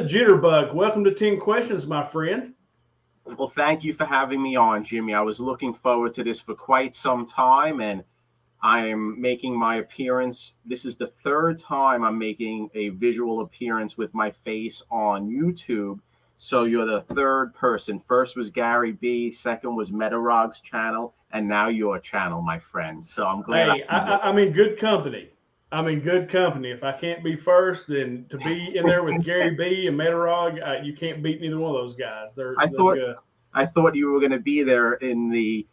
Jitterbug. Welcome to 10 Questions, my friend. Well, thank you for having me on, Jimmy. I was looking forward to this for quite some time, and I'm making my appearance. This is the third time I'm making a visual appearance with my face on YouTube. So you're the third person. First was Gary B, second was Metarog's channel, and now your channel, my friend. So I'm glad. Hey, I'm in good company. I'm in good company. If I can't be first, then to be in there with Gary B and Metarog, you can't beat neither one of those guys. They're good. I thought you were going to be there in the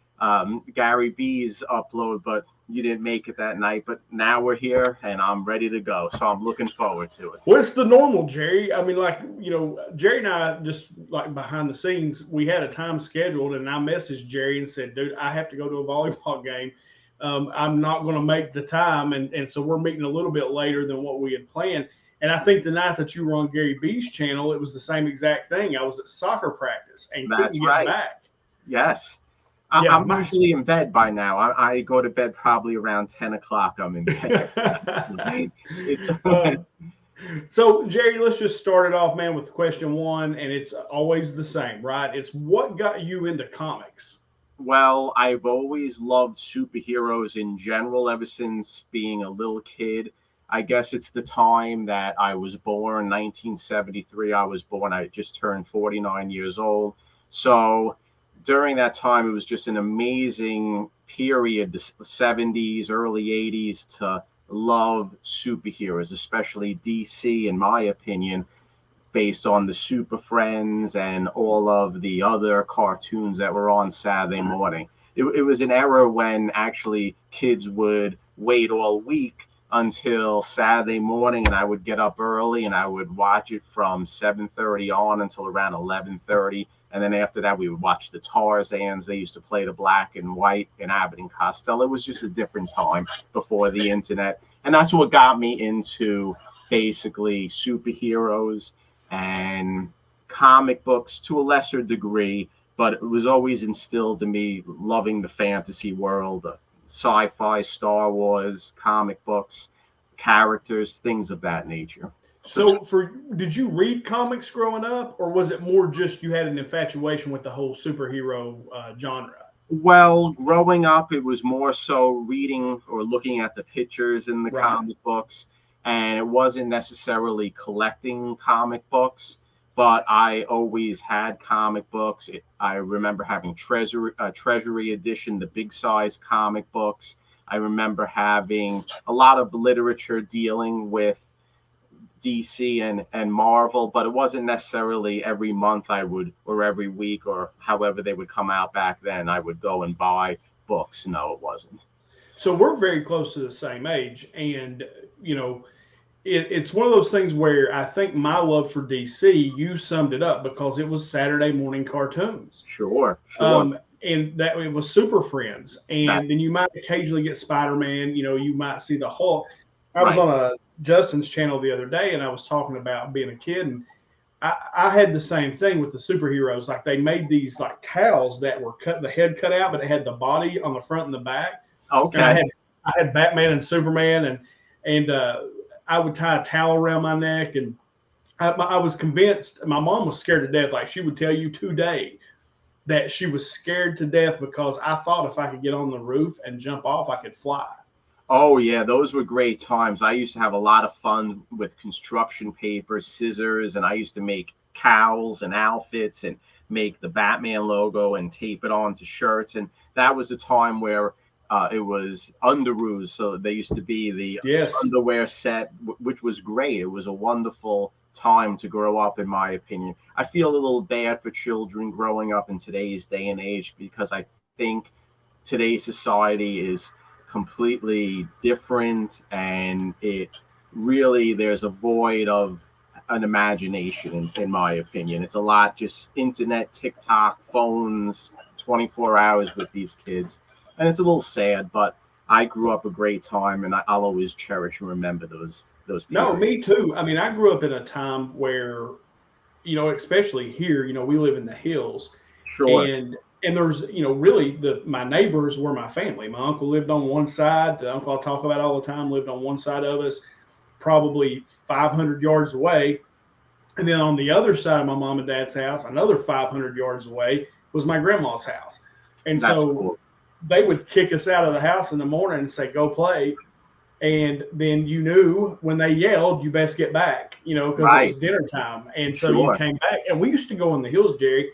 Gary B's upload, but you didn't make it that night. But now we're here, and I'm ready to go. So I'm looking forward to it. What's the normal, Jerry? I mean, Jerry and I just like behind the scenes, we had a time scheduled, and I messaged Jerry and said, dude, I have to go to a volleyball game. I'm not going to make the time. And so we're meeting a little bit later than what we had planned. And I think the night that you were on Gary B's channel, it was the same exact thing. I was at soccer practice and couldn't get back. Yes. I'm usually in bed by now. I go to bed probably around 10 o'clock. I'm in bed. It's So, Jerry, let's just start it off, man, with question one. And it's always the same, right? It's what got you into comics? Well, I've always loved superheroes in general ever since being a little kid. I guess it's the time that I was born, 1973. I was born. I just turned 49 years old. So during that time, it was just an amazing period, the 70s, early 80s, to love superheroes, especially DC, in my opinion, based on the Super Friends and all of the other cartoons that were on Saturday morning. It was an era when actually kids would wait all week until Saturday morning, and I would get up early and I would watch it from 7:30 on until around 11:30. And then after that, we would watch the Tarzans. They used to play the black and white in Abbott and Costello. It was just a different time before the internet. And that's what got me into basically superheroes and comic books to a lesser degree. But it was always instilled in me loving the fantasy world, sci-fi, Star Wars, comic books, characters, things of that nature. So did you read comics growing up, or was it more just you had an infatuation with the whole superhero genre? Well, growing up, it was more so reading or looking at the pictures in the comic books, and it wasn't necessarily collecting comic books, but I always had comic books. I remember having Treasury edition, the big size comic books. I remember having a lot of literature dealing with DC and Marvel, but it wasn't necessarily every month I would, or every week, or however they would come out back then, I would go and buy books. No, it wasn't. So we're very close to the same age. And, it's one of those things where I think my love for DC, you summed it up because it was Saturday morning cartoons. Sure. And that it was Super Friends. And then you might occasionally get Spider-Man, you might see the Hulk. I was on Justin's channel the other day, and I was talking about being a kid, and I had the same thing with the superheroes. Like they made these like towels that were the head cut out, but it had the body on the front and the back. Okay. And I had Batman and Superman, and I would tie a towel around my neck, and I was convinced. My mom was scared to death. Like she would tell you today that she was scared to death because I thought if I could get on the roof and jump off, I could fly. Oh, yeah, those were great times. I used to have a lot of fun with construction paper, scissors, and I used to make cowls and outfits and make the Batman logo and tape it onto shirts. And that was a time where it was underoos. So they used to be the underwear set, which was great. It was a wonderful time to grow up, in my opinion. I feel a little bad for children growing up in today's day and age because I think today's society is completely different, and there's a void of an imagination in my opinion. It's a lot just internet, TikTok, phones, 24 hours with these kids, and it's a little sad, but I grew up a great time, and I'll always cherish and remember those periods. No, me too. I mean, I grew up in a time where, especially here, we live in the hills. Sure. And there's, really my neighbors were my family. My uncle lived on one side. The uncle I talk about all the time lived on one side of us, probably 500 yards away. And then on the other side of my mom and dad's house, another 500 yards away, was my grandma's house. And That's so cool. they would kick us out of the house in the morning and say, go play. And then you knew when they yelled, you best get back, because it was Right. dinner time. And so you Sure. came back. And we used to go in the hills, Jerry.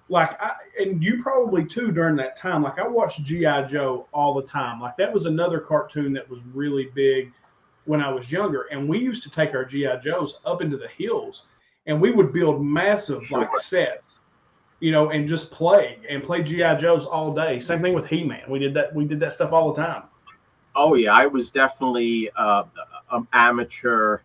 And you probably too during that time. Like I watched G.I. Joe all the time. Like that was another cartoon that was really big when I was younger. And we used to take our G.I. Joes up into the hills and we would build massive Sure. like sets, and just play GI Joes all day. Same thing with He-Man. We did that. We did that stuff all the time. Oh yeah, I was definitely an amateur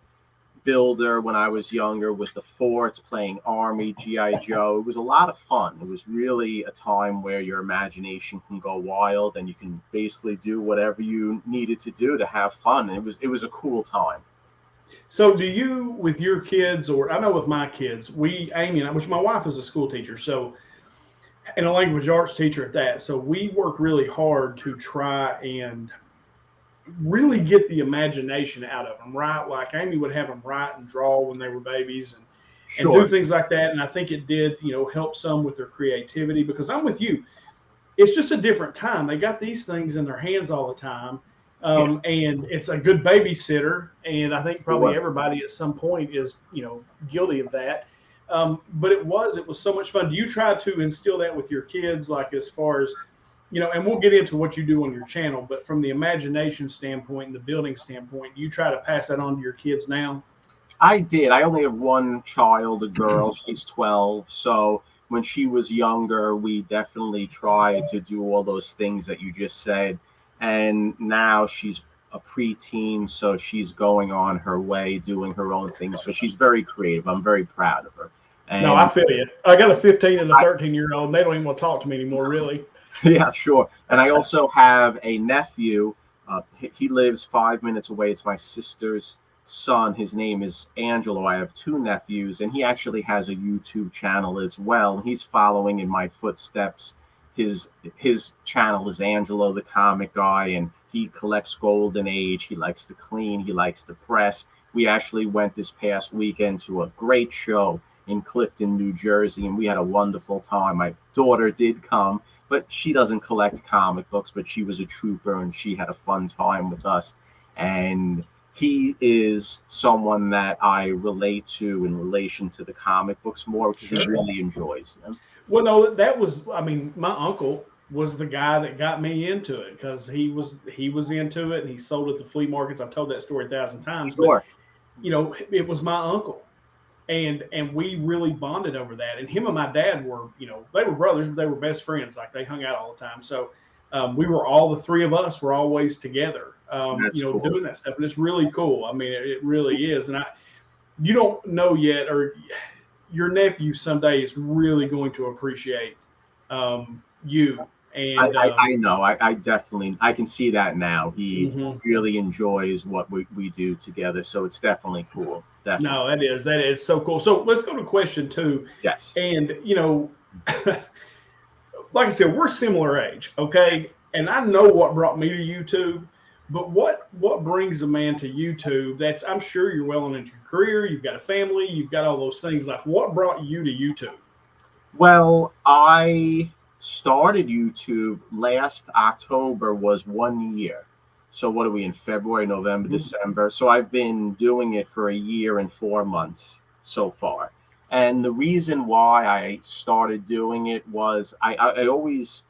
builder when I was younger with the forts, playing Army, GI Joe. It was a lot of fun. It was really a time where your imagination can go wild and you can basically do whatever you needed to do to have fun. It was a cool time. So, do you with your kids, or I know with my kids, Amy and I, which my wife is a school teacher, so and a language arts teacher at that. So we work really hard to try and really get the imagination out of them, right? Like Amy would have them write and draw when they were babies and do Sure. things like that. And I think it did, help some with their creativity because I'm with you. It's just a different time. They got these things in their hands all the time. Yeah. And it's a good babysitter. And I think probably Sure. everybody at some point is, guilty of that. But it was so much fun. Do you try to instill that with your kids, like as far as, and we'll get into what you do on your channel, but from the imagination standpoint and the building standpoint, you try to pass that on to your kids now? I did. I only have one child, a girl. She's 12. So when she was younger, we definitely tried to do all those things that you just said. And now she's a preteen, so she's going on her way, doing her own things. But she's very creative. I'm very proud of her. No, I And feel you. I got a 15 and a I, 13-year-old, and they don't even want to talk to me anymore, really. yeah, sure. And I also have a nephew. He lives 5 minutes away. It's my sister's son. His name is Angelo. I have two nephews, and he actually has a YouTube channel as well. He's following in my footsteps. His channel is Angelo the Comic Guy, and he collects Golden Age. He likes to clean. He likes to press. We actually went this past weekend to a great show in Clifton, New Jersey, and we had a wonderful time. My daughter did come, but she doesn't collect comic books, but she was a trooper and she had a fun time with us. And he is someone that I relate to in relation to the comic books more because he Sure. really enjoys them. Well, no, I mean, my uncle was the guy that got me into it because he was into it and he sold at the flea markets. I've told that story 1,000 times, but Sure. it was my uncle. And we really bonded over that. And him and my dad were, they were brothers, but they were best friends. Like they hung out all the time. So we were all the three of us were always together, That's cool. doing that stuff. And it's really cool. I mean, it really is. And you don't know yet, or your nephew someday is really going to appreciate you. And I know. I definitely I can see that now. He mhm. really enjoys what we do together. So it's definitely cool. Definitely. No, that is so cool. So let's go to question two. Yes. And like I said, we're similar age, okay? And I know what brought me to YouTube, but what brings a man to YouTube? That's I'm sure you're well into your career, you've got a family, you've got all those things. Like what brought you to YouTube? Well, I started YouTube last October was 1 year. So what are we in February, November, December? So I've been doing it for a year and 4 months so far. And the reason why I started doing it was I always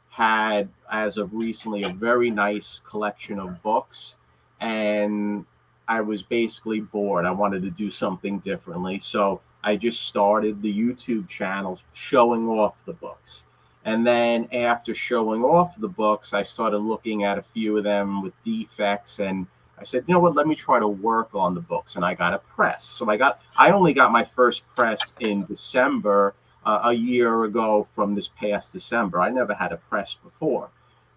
had, as of recently, a very nice collection of books. And I was basically bored. I wanted to do something differently. So I just started the YouTube channel showing off the books. And then after showing off the books, I started looking at a few of them with defects. And I said, you know what, let me try to work on the books. And I got a press. So I only got my first press in December, a year ago from this past December. I never had a press before.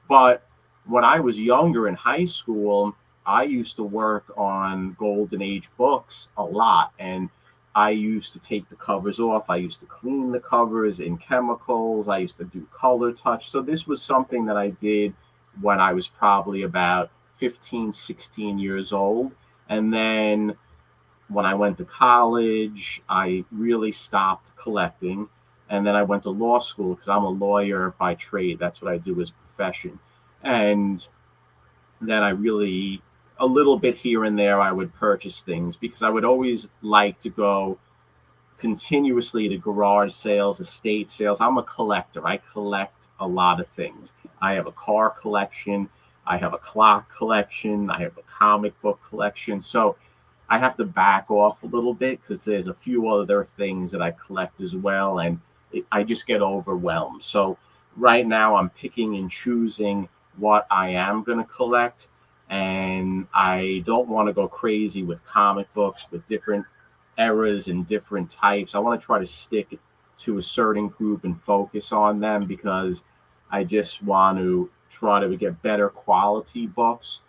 But when I was younger in high school, I used to work on Golden Age books a lot. And I used to take the covers off. I used to clean the covers in chemicals. I used to do color touch. So this was something that I did when I was probably about 15, 16 years old. And then when I went to college, I really stopped collecting. And then I went to law school because I'm a lawyer by trade. That's what I do as a profession. And then I really, a little bit here and there, I would purchase things because I would always like to go continuously to garage sales, estate sales. I'm a collector. I collect a lot of things. I have a car collection. I have a clock collection. I have a comic book collection. So I have to back off a little bit because there's a few other things that I collect as well. And I just get overwhelmed. So right now I'm picking and choosing what I am going to collect. And I don't want to go crazy with comic books, with different eras and different types. I want to try to stick to a certain group and focus on them because I just want to try to get better quality books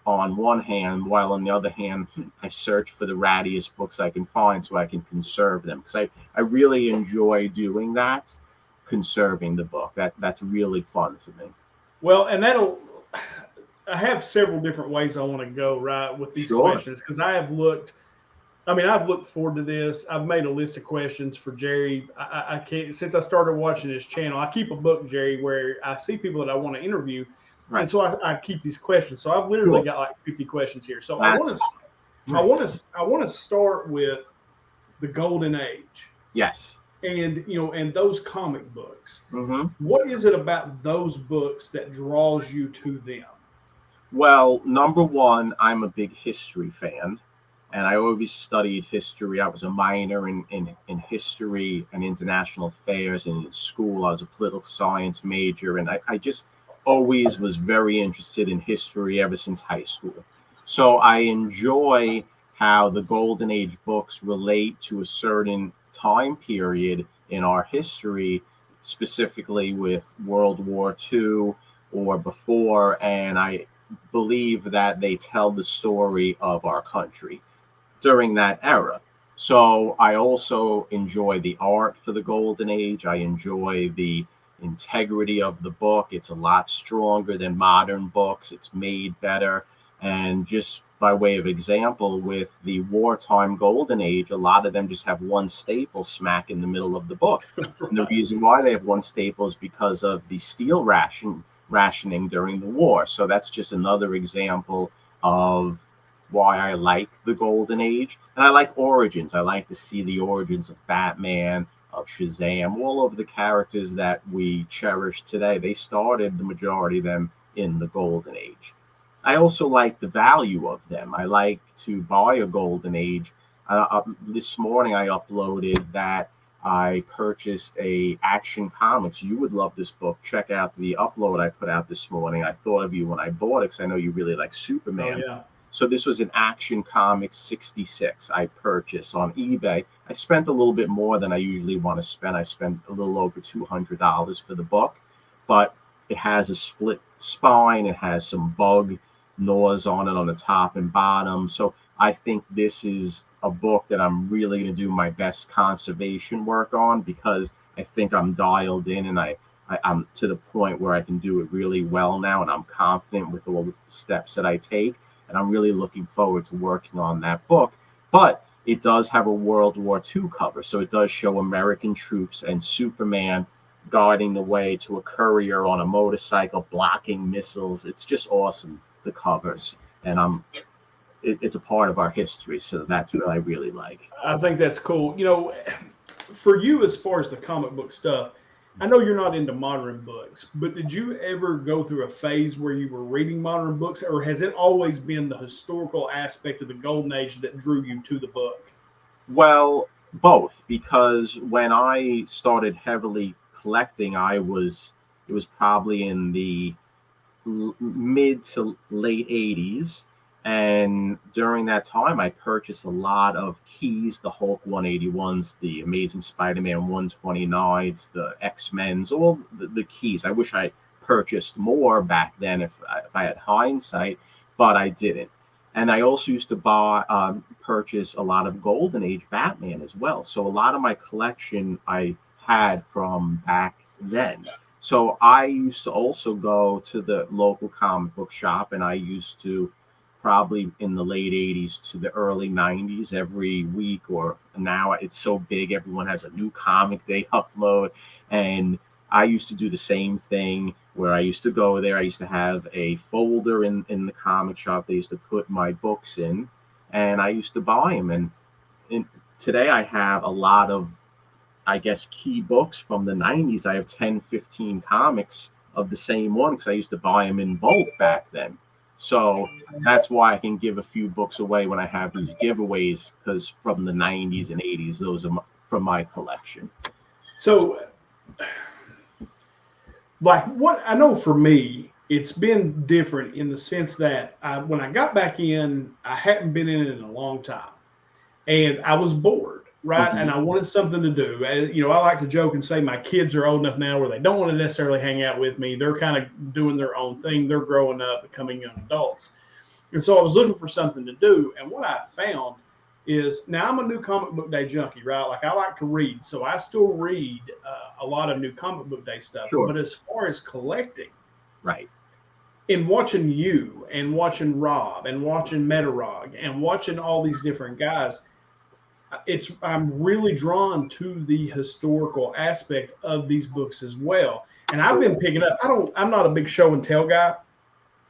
on one hand, while on the other hand, I search for the rattiest books I can find so I can conserve them. Because I really enjoy doing that, conserving the book. That's really fun for me. Well, and I have several different ways I want to go right with these Sure. questions because I've looked forward to this. I've made a list of questions for Jerry. I can't, since I started watching his channel, I keep a book, Jerry, where I see people that I want to interview. And Right. so I keep these questions. So I've literally Sure. got like 50 questions here. So That's I want to start with the golden age yes. and, and those comic books. Hmm. What is it about those books that draws you to them? Well, number one, I'm a big history fan, and I always studied history. I was a minor in history and international affairs. And in school, I was a political science major, and I just always was very interested in history ever since high school. So I enjoy how the Golden Age books relate to a certain time period in our history, specifically with World War II or before. And I believe that they tell the story of our country during that era. So I also enjoy the art for the Golden Age. I enjoy the integrity of the book. It's a lot stronger than modern books. It's made better. And just by way of example, with the wartime Golden Age, a lot of them just have one staple smack in the middle of the book. And the Right. reason why they have one staple is because of the steel rationing during the war. So that's just another example of why I like the Golden Age. And I like origins. I like to see the origins of Batman, of Shazam, all of the characters that we cherish today. They started, the majority of them, in the Golden Age. I also like the value of them. I like to buy a Golden Age. This morning I uploaded that I purchased a Action Comics. You would love this book. Check out the upload I put out this morning. I thought of you when I bought it because I know you really like Oh Superman. yeah. So this was an Action Comics 66 I purchased on eBay. I spent a little bit more than I usually want to spend. I spent a little over $200 for the book, but it has a split spine. It has some bug gnaws on it on the top and bottom. So I think this is a book that I'm really going to do my best conservation work on because I think I'm dialed in and I'm to the point where I can do it really well now, and I'm confident with all the steps that I take. And I'm really looking forward to working on that book. But it does have a World War II cover, so it does show American troops and Superman guarding the way to a courier on a motorcycle, blocking missiles. It's just awesome, the covers, and it's a part of our history, so that's what I really like. I think that's cool. For you, as far as the comic book stuff, I know you're not into modern books, but did you ever go through a phase where you were reading modern books, or has it always been the historical aspect of the Golden Age that drew you to the book? Well, both, because when I started heavily collecting, it was probably in the mid to late 80s. And during that time, I purchased a lot of keys, the Hulk 181s, the Amazing Spider Man 129s, the X Men's, all the keys. I wish I purchased more back then if I had hindsight, but I didn't. And I also used to purchase a lot of Golden Age Batman as well. So a lot of my collection I had from back then. So I used to also go to the local comic book shop and I used to probably in the late 80s to the early 90s every week, or now it's so big, everyone has a new comic they upload. And I used to do the same thing where I used to go there. I used to have a folder in the comic shop they used to put my books in, and I used to buy them. And today I have a lot of, I guess, key books from the 90s. I have 10, 15 comics of the same one because I used to buy them in bulk back then. So that's why I can give a few books away when I have these giveaways, because from the 90s and 80s, those are from my collection. So, like, what I know for me, it's been different in the sense that when I got back in, I hadn't been in it in a long time, and I was bored, right? And I wanted something to do. You know, I like to joke and say my kids are old enough now where they don't want to necessarily hang out with me. They're kind of doing their own thing. They're growing up, becoming young adults. And so I was looking for something to do. And what I found is, now I'm a new comic book day junkie, right? Like, I like to read. So I still read a lot of new comic book day stuff. Sure. But as far as collecting, right, in watching you and watching Rob and watching Metarog and watching all these different guys, I'm really drawn to the historical aspect of these books as well. And I've been picking up, I'm not a big show and tell guy,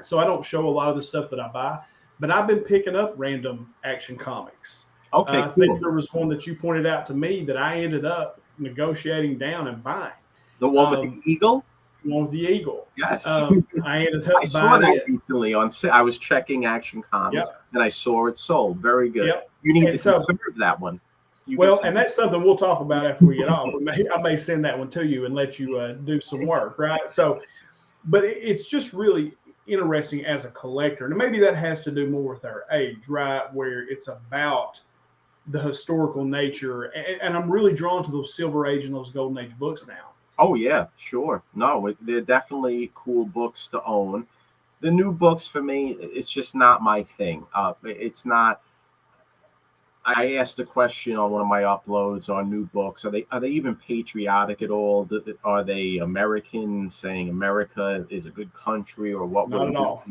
so I don't show a lot of the stuff that I buy, but I've been picking up random Action Comics. Okay, I think there was one that you pointed out to me that I ended up negotiating down and buying. The one with the eagle? The one with the eagle. Yes. I ended up I saw buying that it recently on. I was checking Action Comics, and I saw it sold. Very good. Yep. You need to conserve that one. And that's something we'll talk about after we get off. I may send that one to you and let you do some work, right? So, but it's just really interesting as a collector, and maybe that has to do more with our age, right? Where it's about the historical nature, and I'm really drawn to those Silver Age and those Golden Age books now. Oh yeah, sure. No, they're definitely cool books to own. The new books for me, it's just not my thing. It's not. I asked a question on one of my uploads on new books. Are they even patriotic at all? Are they American, saying America is a good country, or what? Not at all.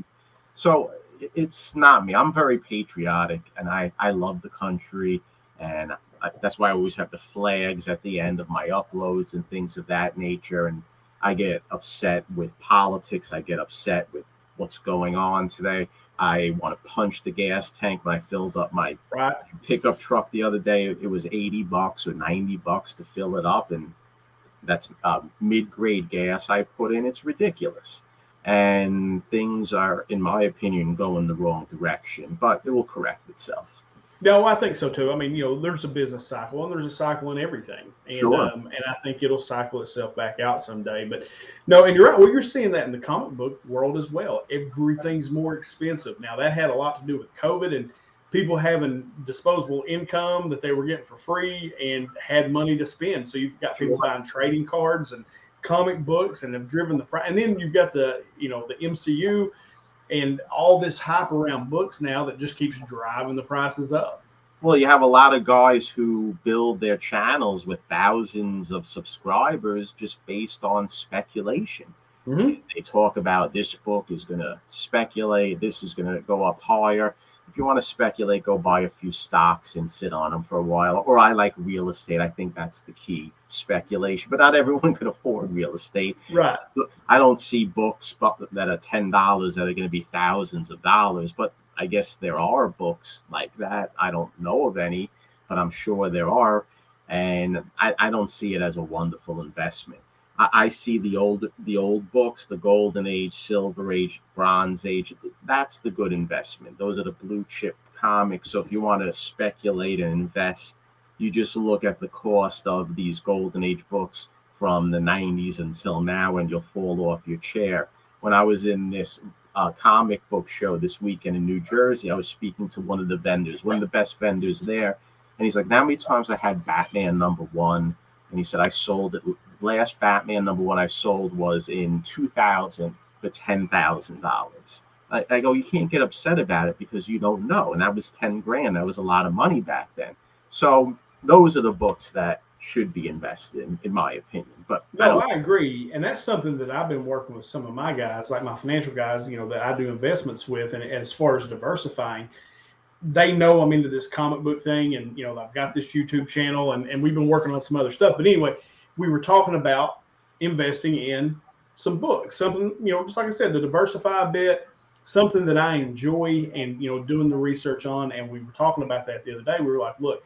So it's not me. I'm very patriotic, and I love the country, and that's why I always have the flags at the end of my uploads and things of that nature. And I get upset with politics. I get upset with what's going on today. I want to punch the gas tank. When I filled up my pickup truck the other day, it was $80 or $90 to fill it up. And that's mid-grade gas I put in. It's ridiculous. And things are, in my opinion, going the wrong direction, but it will correct itself. No, I think so too. I mean, there's a business cycle, and there's a cycle in everything. And, sure. And I think it'll cycle itself back out someday. But no, and you're right. Well, you're seeing that in the comic book world as well. Everything's more expensive now. That had a lot to do with COVID and people having disposable income that they were getting for free and had money to spend. So you've got people buying trading cards and comic books and have driven the price. And then you've got the MCU. And all this hype around books now that just keeps driving the prices up. Well, you have a lot of guys who build their channels with thousands of subscribers just based on speculation. Mm-hmm. They talk about this book is going to speculate, this is going to go up higher. If you want to speculate, go buy a few stocks and sit on them for a while. Or I like real estate. I think that's the key, speculation. But not everyone can afford real estate. Right. I don't see books that are $10 that are going to be thousands of dollars. But I guess there are books like that. I don't know of any, but I'm sure there are. And I don't see it as a wonderful investment. I see the old books, the Golden Age, Silver Age, Bronze Age. That's the good investment. Those are the blue chip comics. So if you want to speculate and invest, you just look at the cost of these Golden Age books from the 90s until now, and you'll fall off your chair. When I was in this comic book show this weekend in New Jersey, I was speaking to one of the vendors, one of the best vendors there. And he's like, how many times I had Batman #1? And he said, I sold it. Last Batman #1 I sold was in 2000 for $10,000. I go, you can't get upset about it because you don't know. And that was $10,000. That was a lot of money back then. So those are the books that should be invested in my opinion. But No, I agree. And that's something that I've been working with some of my guys, like my financial guys, that I do investments with. And as far as diversifying, they know I'm into this comic book thing, and I've got this YouTube channel, and we've been working on some other stuff. But anyway, we were talking about investing in some books, something, just like I said, to diversify a bit, something that I enjoy and doing the research on. And we were talking about that the other day. We were like, look,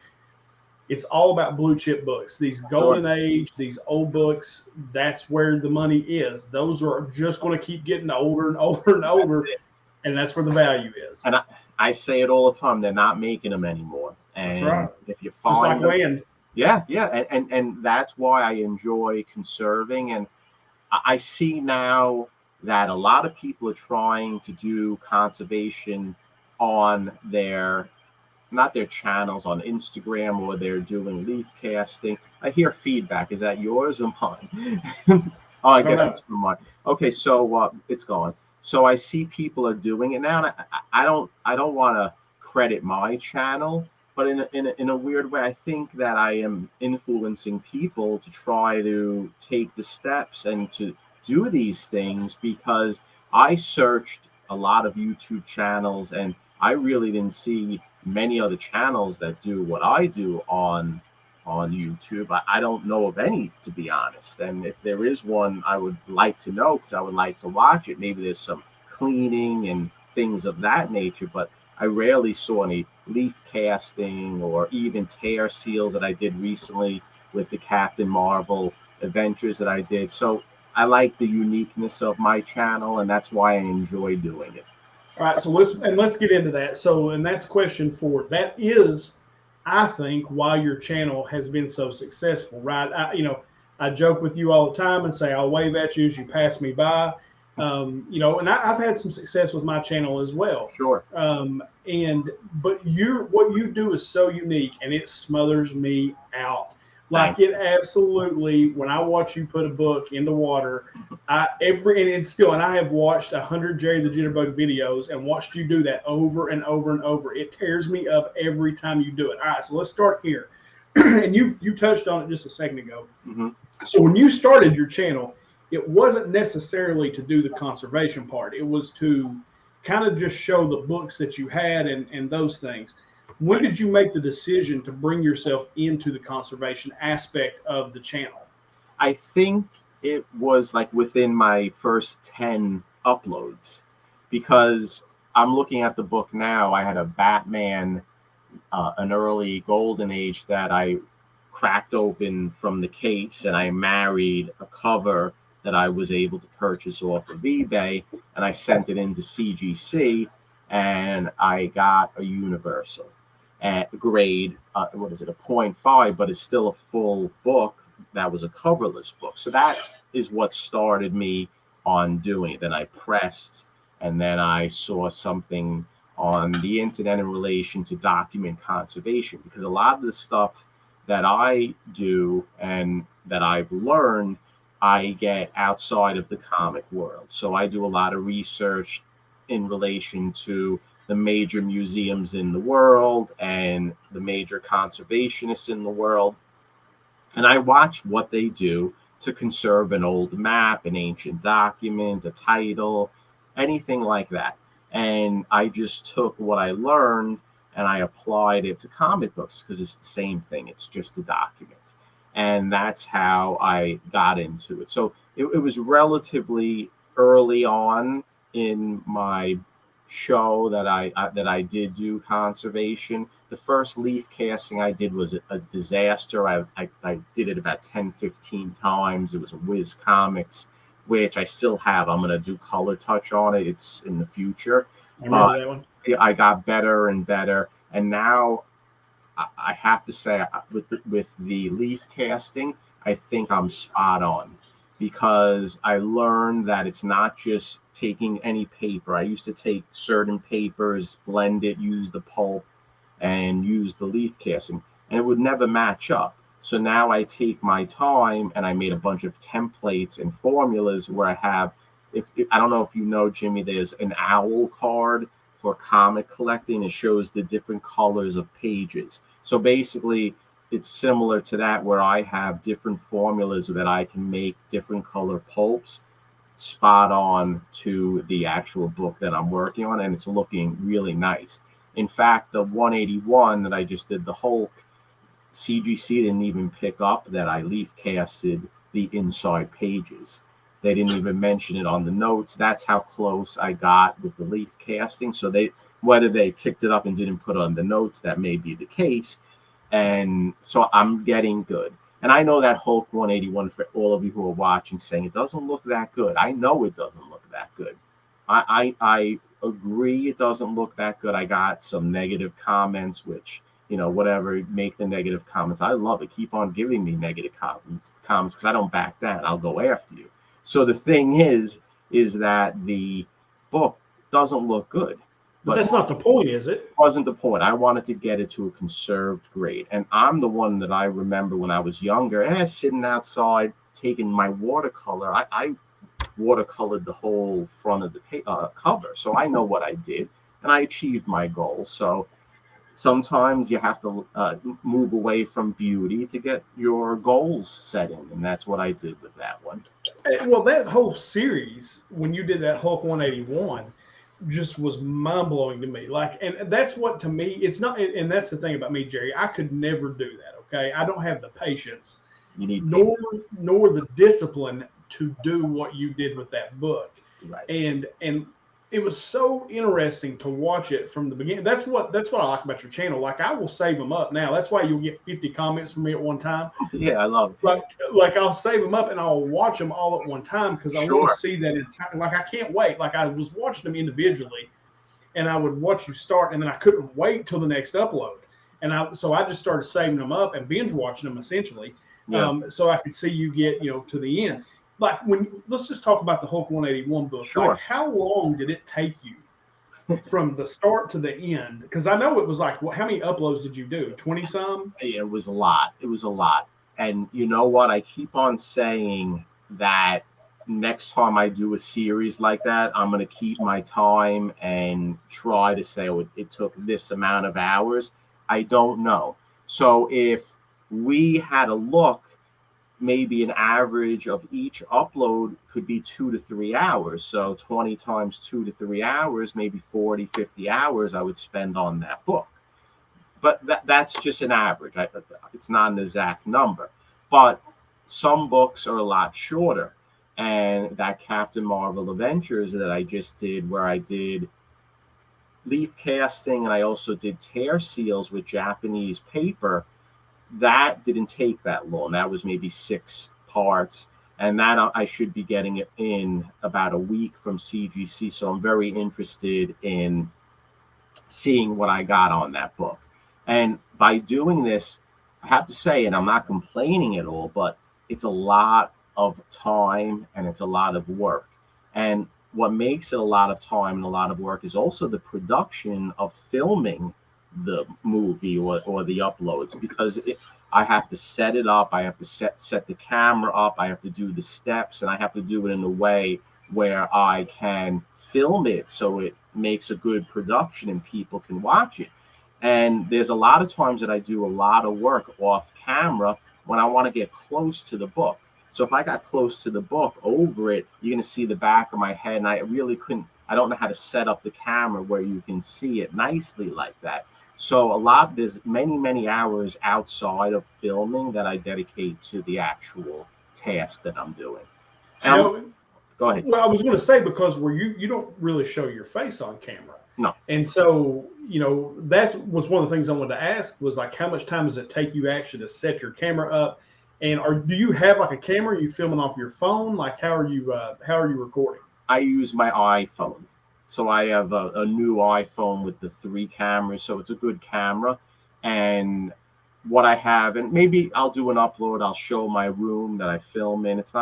it's all about blue chip books, these golden age, these old books. That's where the money is. Those are just going to keep getting older and older and older, and that's where the value is. And I say it all the time, they're not making them anymore. And that's right. If you find just like land. Yeah. And that's why I enjoy conserving. And I see now that a lot of people are trying to do conservation on not their channels on Instagram, or they're doing leaf casting. I hear feedback. Is that yours or mine? Oh, I guess it's from mine. Okay, so it's gone. So I see people are doing it now, and I don't want to credit my channel, but in a weird way, I think that I am influencing people to try to take the steps and to do these things, because I searched a lot of YouTube channels and I really didn't see many other channels that do what I do on YouTube. I don't know of any, to be honest. And if there is one, I would like to know, because I would like to watch it. Maybe there's some cleaning and things of that nature, but I rarely saw any leaf casting or even tear seals that I did recently with the Captain Marvel adventures that I did. So I like the uniqueness of my channel, and that's why I enjoy doing it. All right, so let's get into that. So, and that's question 4. That is, I think, why your channel has been so successful, right? I joke with you all the time and say I'll wave at you as you pass me by, and I've had some success with my channel as well. Sure. But what you do is so unique, and it smothers me out. Like, it absolutely, when I watch you put a book into water, I have watched 100 Jerry the Jitterbug videos and watched you do that over and over and over. It tears me up every time you do it. All right, so let's start here. And you touched on it just a second ago. Mm-hmm. So when you started your channel, it wasn't necessarily to do the conservation part. It was to kind of just show the books that you had and those things. When did you make the decision to bring yourself into the conservation aspect of the channel? I think it was like within my first 10 uploads, because I'm looking at the book now. I had a Batman, an early golden age that I cracked open from the case, and I married a cover that I was able to purchase off of eBay, and I sent it into CGC, and I got a universal at grade, a 0.5, but it's still a full book. That was a coverless book. So that is what started me on doing it. Then I pressed, and then I saw something on the internet in relation to document conservation, because a lot of the stuff that I do and that I've learned, I get outside of the comic world. So I do a lot of research in relation to the major museums in the world and the major conservationists in the world. And I watch what they do to conserve an old map, an ancient document, a title, anything like that. And I just took what I learned and I applied it to comic books, because it's the same thing. It's just a document. And that's how I got into it. So it was relatively early on in my show that I did do conservation. The first leaf casting I did was a disaster. I did it about 10-15 times. It was a Wiz Comics, which I still have. I'm going to do color touch on it. It's in the future. I remember that one. I got better and better, and now I have to say, with the leaf casting, I think I'm spot on, because I learned that it's not just taking any paper. I used to take certain papers, blend it, use the pulp, and use the leaf casting, and it would never match up. So now I take my time, and I made a bunch of templates and formulas where I have, if I don't know if you know, Jimmy, there's an owl card for comic collecting. It shows the different colors of pages. So basically, it's similar to that, where I have different formulas that I can make different color pulps spot on to the actual book that I'm working on, and it's looking really nice. In fact, the 181 that I just did, the Hulk, CGC didn't even pick up that I leaf casted the inside pages. They didn't even mention it on the notes. That's how close I got with the leaf casting. So whether they picked it up and didn't put it on the notes, that may be the case. And so I'm getting good. And I know that Hulk 181, for all of you who are watching, saying it doesn't look that good. I know it doesn't look that good. I agree it doesn't look that good. I got some negative comments, which, whatever, make the negative comments. I love it. Keep on giving me negative comments because I don't back down. I'll go after you. So the thing is that the book doesn't look good. But that's not the point, is it? Wasn't the point. I wanted to get it to a conserved grade. And I'm the one that I remember when I was younger, sitting outside, taking my watercolor. I watercolored the whole front of the cover. So I know what I did, and I achieved my goal. So sometimes you have to move away from beauty to get your goals set in. And that's what I did with that one. Well, that whole series, when you did that Hulk 181, just was mind-blowing to me. And that's what, to me, it's not, and that's the thing about me, Jerry, I could never do that. Okay, I don't have the patience, nor the discipline to do what you did with that book. Right. And it was so interesting to watch it from the beginning. That's what I like about your channel. Like, I will save them up now. That's why you'll get 50 comments from me at one time. Yeah, I love it. Like I'll save them up and I'll watch them all at one time because I want to see that in time. Like, I can't wait. Like, I was watching them individually, and I would watch you start, and then I couldn't wait till the next upload. And so I just started saving them up and binge watching them essentially, so I could see you get to the end. Like, let's just talk about the Hulk 181 book. Sure. Like, how long did it take you from the start to the end? Because I know it was like, how many uploads did you do? 20 some? Yeah, it was a lot. It was a lot. And you know what? I keep on saying that next time I do a series like that, I'm going to keep my time and try to say, oh, it took this amount of hours. I don't know. So if we had a look, maybe an average of each upload could be 2 to 3 hours. So 20 times 2 to 3 hours, maybe 40, 50 hours I would spend on that book. But that's just an average. It's not an exact number. But some books are a lot shorter. And that Captain Marvel Adventures that I just did, where I did leaf casting and I also did tear seals with Japanese paper, that didn't take that long. That was maybe 6 parts, and that I should be getting it in about a week from CGC. So I'm very interested in seeing what I got on that book. And by doing this, I have to say, and I'm not complaining at all, but it's a lot of time and it's a lot of work. And what makes it a lot of time and a lot of work is also the production of filming the movie or the uploads, because I have to set it up, I have to set the camera up, I have to do the steps, and I have to do it in a way where I can film it so it makes a good production and people can watch it. And there's a lot of times that I do a lot of work off camera when I want to get close to the book. So if I got close to the book over it, you're going to see the back of my head, and I don't know how to set up the camera where you can see it nicely like that. So there's many hours outside of filming that I dedicate to the actual task that I'm doing. Go ahead. Well, I was going to say, because you don't really show your face on camera. No. And so, that was one of the things I wanted to ask was, like, how much time does it take you actually to set your camera up? And do you have like a camera? Are you filming off your phone? Like, how are you recording? I use my iPhone. So I have a new iPhone with the 3 cameras. So it's a good camera. And what I have, and maybe I'll do an upload. I'll show my room that I film in. It's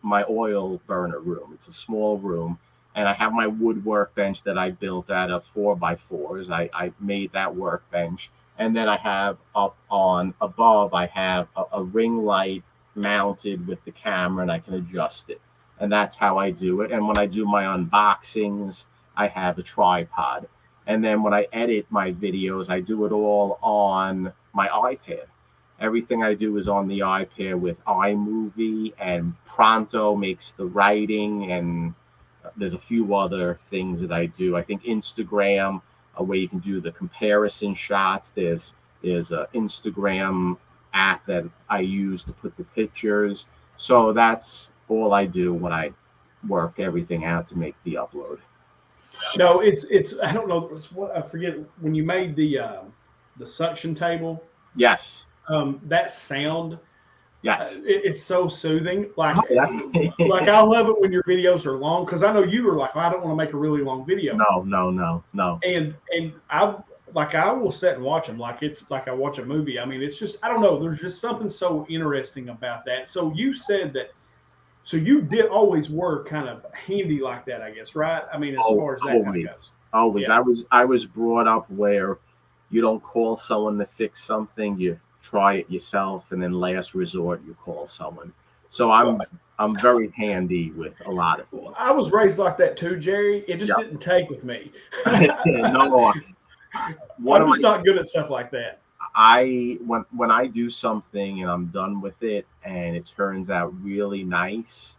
my oil burner room. It's a small room. And I have my wood workbench that I built out of 4x4s. I made that workbench. And then I have above, I have a ring light mounted with the camera, and I can adjust it. And that's how I do it. And when I do my unboxings, I have a tripod. And then when I edit my videos, I do it all on my iPad. Everything I do is on the iPad with iMovie, and Pronto makes the writing, and there's a few other things that I do. I think Instagram, where you can do the comparison shots. There's an Instagram app that I use to put the pictures. So that's all I do when I work everything out to make the upload. No, it's I don't know. It's what I forget when you made the suction table. Yes. That sound, Yes. it's so soothing. Oh, Like I love it when your videos are long because I know you were like, oh, I don't want to make a really long video. No. And I will sit and watch them like it's like I watch a movie. I mean, it's just I don't know. There's just something so interesting about that. So you said that. So you did always work kind of handy like that, I guess, right? I mean, as far as that always, kind of goes. always. Yeah. I was brought up where you don't call someone to fix something, you try it yourself, and then last resort you call someone. So I'm very handy with a lot of things. I was raised like that too, Jerry. It just didn't take with me. No, I'm just not good at stuff like that. When I do something and I'm done with it and it turns out really nice,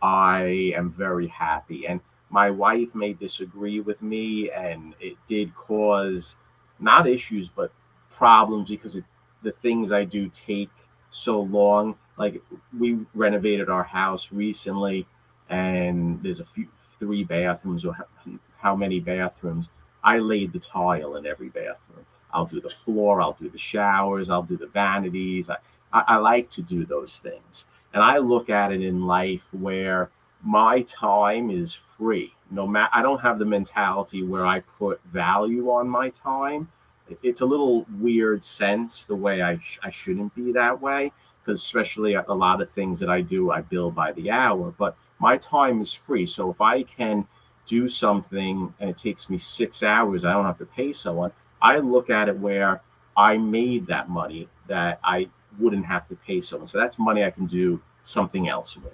I am very happy. And my wife may disagree with me, and it did cause not issues but problems because the things I do take so long. Like, we renovated our house recently, and there's three bathrooms, or how many bathrooms. I laid the tile in every bathroom. I'll do the floor, I'll do the showers, I'll do the vanities. I like to do those things. And I look at it in life where my time is free. No matter, I don't have the mentality where I put value on my time. It's a little weird sense the way I shouldn't be that way, because especially a lot of things that I do, I bill by the hour. But my time is free. So if I can do something and it takes me 6 hours, I don't have to pay someone. I look at it where I made that money that I wouldn't have to pay someone. So that's money I can do something else with.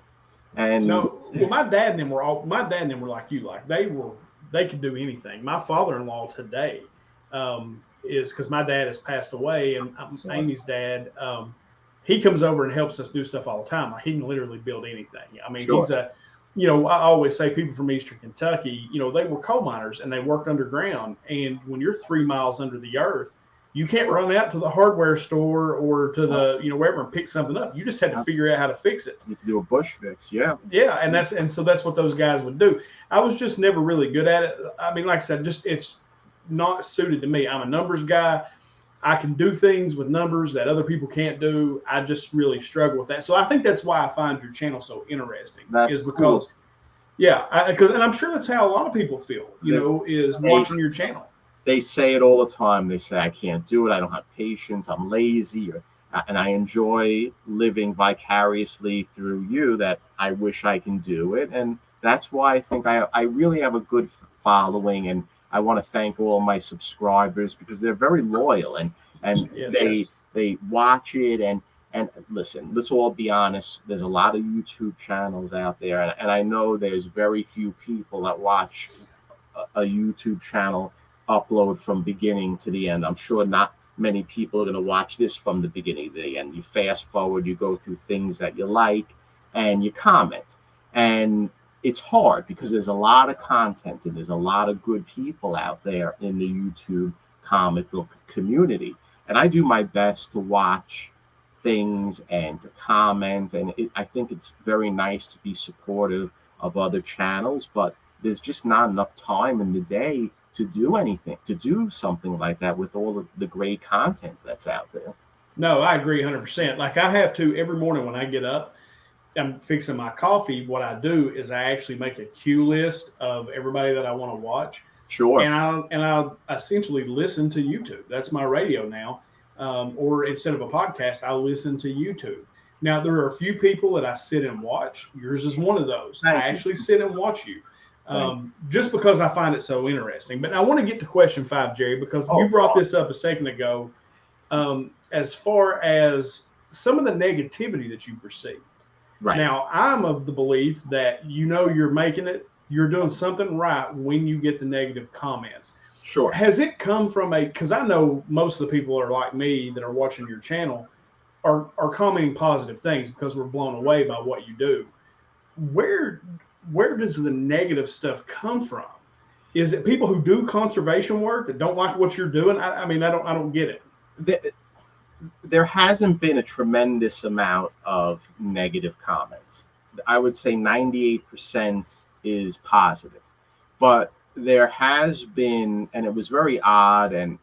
And no, well, my dad and them were like you, like they could do anything. My father-in-law today is, because my dad has passed away, and Amy's dad, he comes over and helps us do stuff all the time. Like, he can literally build anything. I mean, he's a, I always say people from Eastern Kentucky, they were coal miners and they worked underground. And when you're 3 miles under the earth, you can't run out to the hardware store or to the, wherever and pick something up. You just had to figure out how to fix it. You need to do a bush fix. Yeah. Yeah. And so that's what those guys would do. I was just never really good at it. I mean, like I said, it's not suited to me. I'm a numbers guy. I can do things with numbers that other people can't do. I just really struggle with that. So I think that's why I find your channel so interesting. Is because, cool. And I'm sure that's how a lot of people feel, is watching your channel. They say it all the time. They say, I can't do it. I don't have patience. I'm lazy. And I enjoy living vicariously through you, that I wish I can do it. And that's why I think I really have a good following. And I want to thank all my subscribers, because they're very loyal, and yes, they watch it. And listen, let's all be honest. There's a lot of YouTube channels out there, and I know there's very few people that watch a YouTube channel upload from beginning to the end. I'm sure not many people are going to watch this from the beginning to the end. You fast forward, you go through things that you like, and you comment. And it's hard because there's a lot of content and there's a lot of good people out there in the YouTube comic book community. And I do my best to watch things and to comment. And I think it's very nice to be supportive of other channels, but there's just not enough time in the day to do anything, to do something like that with all of the great content that's out there. No, I agree 100%. Like, I have to every morning when I get up, I'm fixing my coffee. What I do is I actually make a queue list of everybody that I want to watch. Sure. And I essentially listen to YouTube. That's my radio now. Or instead of a podcast, I listen to YouTube. Now, there are a few people that I sit and watch. Yours is one of those. I actually sit and watch you. Just because I find it so interesting. But I want to get to question 5, Jerry, because you brought this up a second ago, as far as some of the negativity that you've received. Right. Now, I'm of the belief that you're making it, you're doing something right when you get the negative comments. Sure. Has it come from because I know most of the people are like me that are watching your channel, are commenting positive things because we're blown away by what you do. Where where does the negative stuff come from? Is it people who do conservation work that don't like what you're doing? I mean, I don't get it. There hasn't been a tremendous amount of negative comments. I would say 98% is positive. But there has been, and it was very odd, and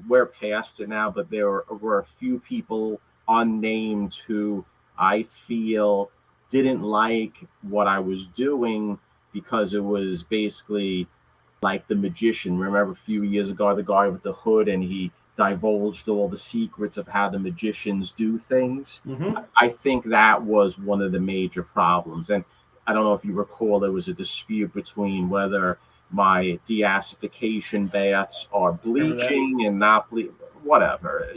we're past it now, but there were a few people unnamed who I feel didn't like what I was doing because it was basically like the magician. Remember a few years ago, the guy with the hood, and he divulged all the secrets of how the magicians do things. Mm-hmm. I think that was one of the major problems. And I don't know if you recall, there was a dispute between whether my deacidification baths are bleaching and not whatever.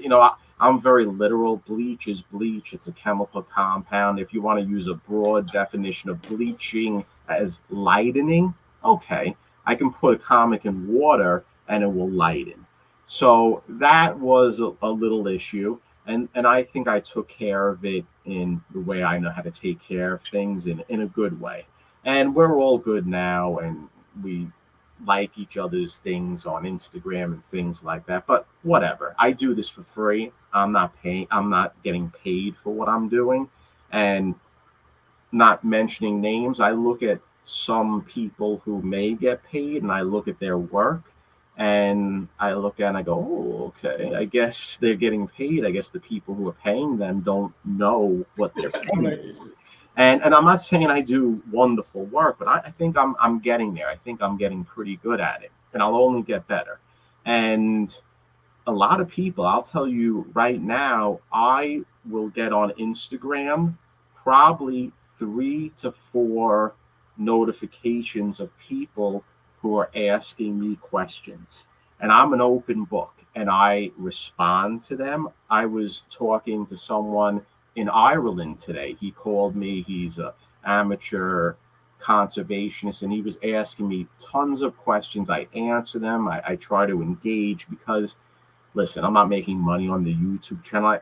I'm very literal. Bleach is bleach. It's a chemical compound. If you want to use a broad definition of bleaching as lightening, okay, I can put a comic in water and it will lighten. So that was a little issue. And I think I took care of it in the way I know how to take care of things in a good way. And we're all good now, and we like each other's things on Instagram and things like that. But whatever. I do this for free. I'm not getting paid for what I'm doing. And not mentioning names, I look at some people who may get paid and I look at their work and I look at it and I go, oh, okay, I guess they're getting paid. I guess the people who are paying them don't know what they're paying. And I'm not saying I do wonderful work, but I think I'm getting there. I think I'm getting pretty good at it, and I'll only get better. And a lot of people, I'll tell you right now, I will get on Instagram probably 3 to 4 notifications of people who are asking me questions. And I'm an open book and I respond to them. I was talking to someone in Ireland today. He called me. He's an amateur conservationist, and he was asking me tons of questions. I answer them. I try to engage because, listen, I'm not making money on the YouTube channel.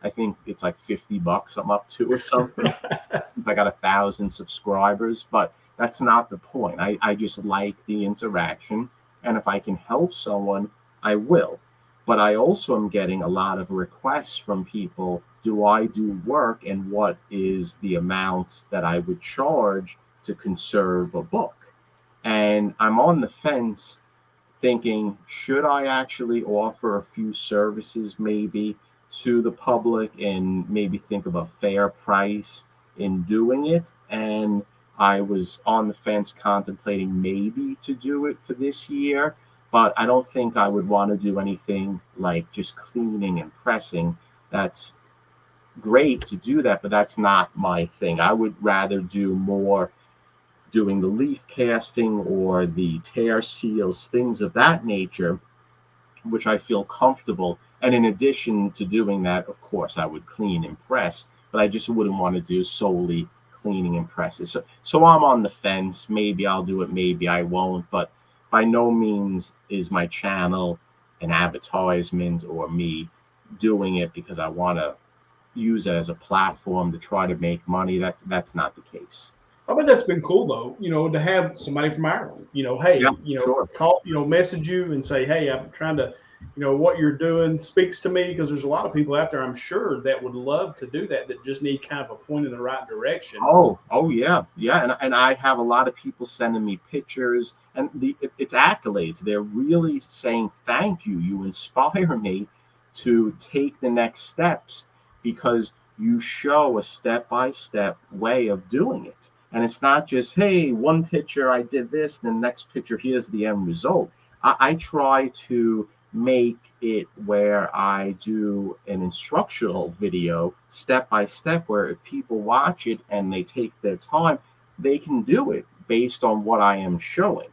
I think it's like $50 I'm up to or something since I got 1,000 subscribers. But that's not the point. I just like the interaction. And if I can help someone, I will. But I also am getting a lot of requests from people. Do I do work, and what is the amount that I would charge to conserve a book? And I'm on the fence thinking, should I actually offer a few services maybe to the public and maybe think of a fair price in doing it? And I was on the fence contemplating maybe to do it for this year, but I don't think I would want to do anything like just cleaning and pressing. That's great to do that, but that's not my thing. I would rather do more doing the leaf casting or the tear seals, things of that nature, which I feel comfortable. And in addition to doing that, of course, I would clean and press, but I just wouldn't want to do solely cleaning and presses. So I'm on the fence. Maybe I'll do it, maybe I won't, but by no means is my channel an advertisement or me doing it because I want to use it as a platform to try to make money. That's not the case. I bet that's been cool though, to have somebody from Ireland, hey, Yeah, sure. call, message you and say, hey, I'm trying to, what you're doing speaks to me, because there's a lot of people out there, I'm sure, that would love to do that just need kind of a point in the right direction. Oh yeah. And I have a lot of people sending me pictures, and it's accolades. They're really saying thank you. You inspire me to take the next steps because you show a step-by-step way of doing it. And it's not just, hey, one picture, I did this, and the next picture, here's the end result. I try to make it where I do an instructional video step by step, where if people watch it and they take their time, they can do it based on what I am showing.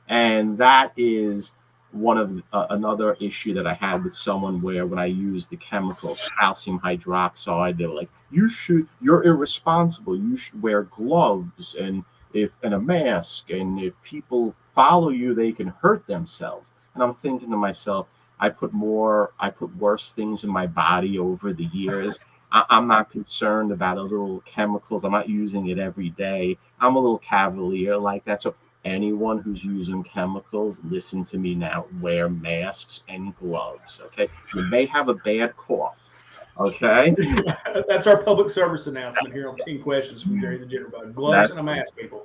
And that is one of another issue that I had with someone, where when I used the chemicals, calcium hydroxide, they were like, you're irresponsible. You should wear gloves and a mask. And if people follow you, they can hurt themselves. And I'm thinking to myself, I put worse things in my body over the years. I'm not concerned about a little chemicals. I'm not using it every day. I'm a little cavalier like that. So anyone who's using chemicals, listen to me now. Wear masks and gloves. Okay. You may have a bad cough. Okay. That's our public service announcement here on Yes, 10 Questions from Jerry the Jitterbug. Gloves that's and a mask, people.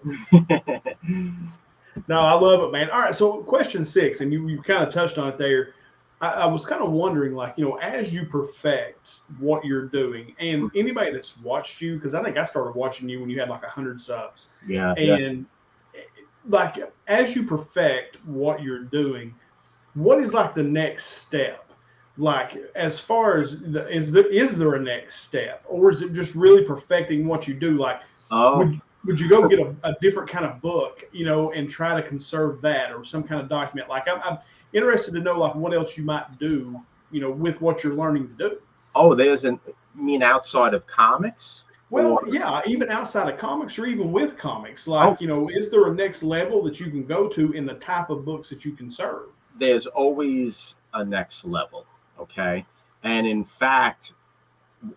No, I love it, man. All right, so question 6, and you kind of touched on it there. I was kind of wondering, like, as you perfect what you're doing, and anybody that's watched you, because I think I started watching you when you had like 100 subs, yeah. and like as you perfect what you're doing, what is like the next step? Like as far as is there a next step, or is it just really perfecting what you do? Like Oh, would you go get a different kind of book, and try to conserve that, or some kind of document? Like I'm interested to know like what else you might do, with what you're learning to do. oh, you mean outside of comics? Well, Or yeah, even outside of comics or even with comics, oh, like, is there a next level that you can go to in the type of books that you can serve? there's always a next level. Okay. And in fact,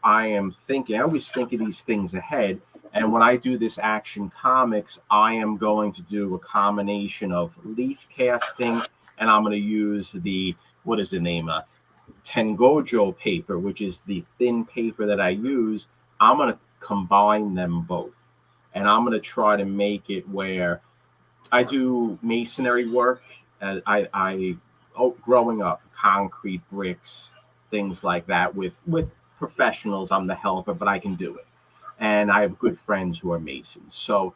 I always think of these things ahead. And when I do this Action Comics, I am going to do a combination of leaf casting, and I'm going to use what is the name? Tengojo paper, which is the thin paper that I use. I'm going to combine them both. And I'm going to try to make it where I do masonry work. Growing up, concrete bricks, things like that with professionals. I'm the helper, but I can do it. And I have good friends who are masons. So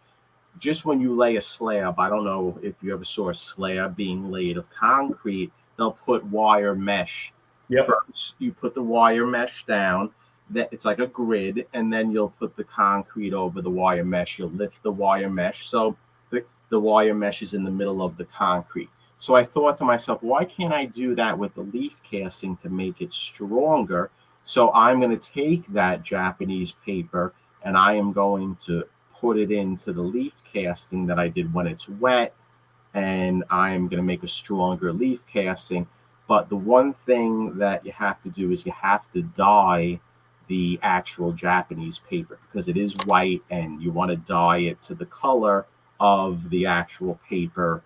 just when you lay a slab, I don't know if you ever saw a slab being laid of concrete, they'll put wire mesh. Yep. First, you put the wire mesh down. That it's like a grid, and then you'll put the concrete over the wire mesh. You'll lift the wire mesh, so the wire mesh is in the middle of the concrete. So I thought to myself, why can't I do that with the leaf casting to make it stronger? So I'm going to take that Japanese paper and I am going to put it into the leaf casting that I did when it's wet, and I'm going to make a stronger leaf casting. But the one thing that you have to do is you have to dye the actual Japanese paper, because it is white and you want to dye it to the color of the actual paper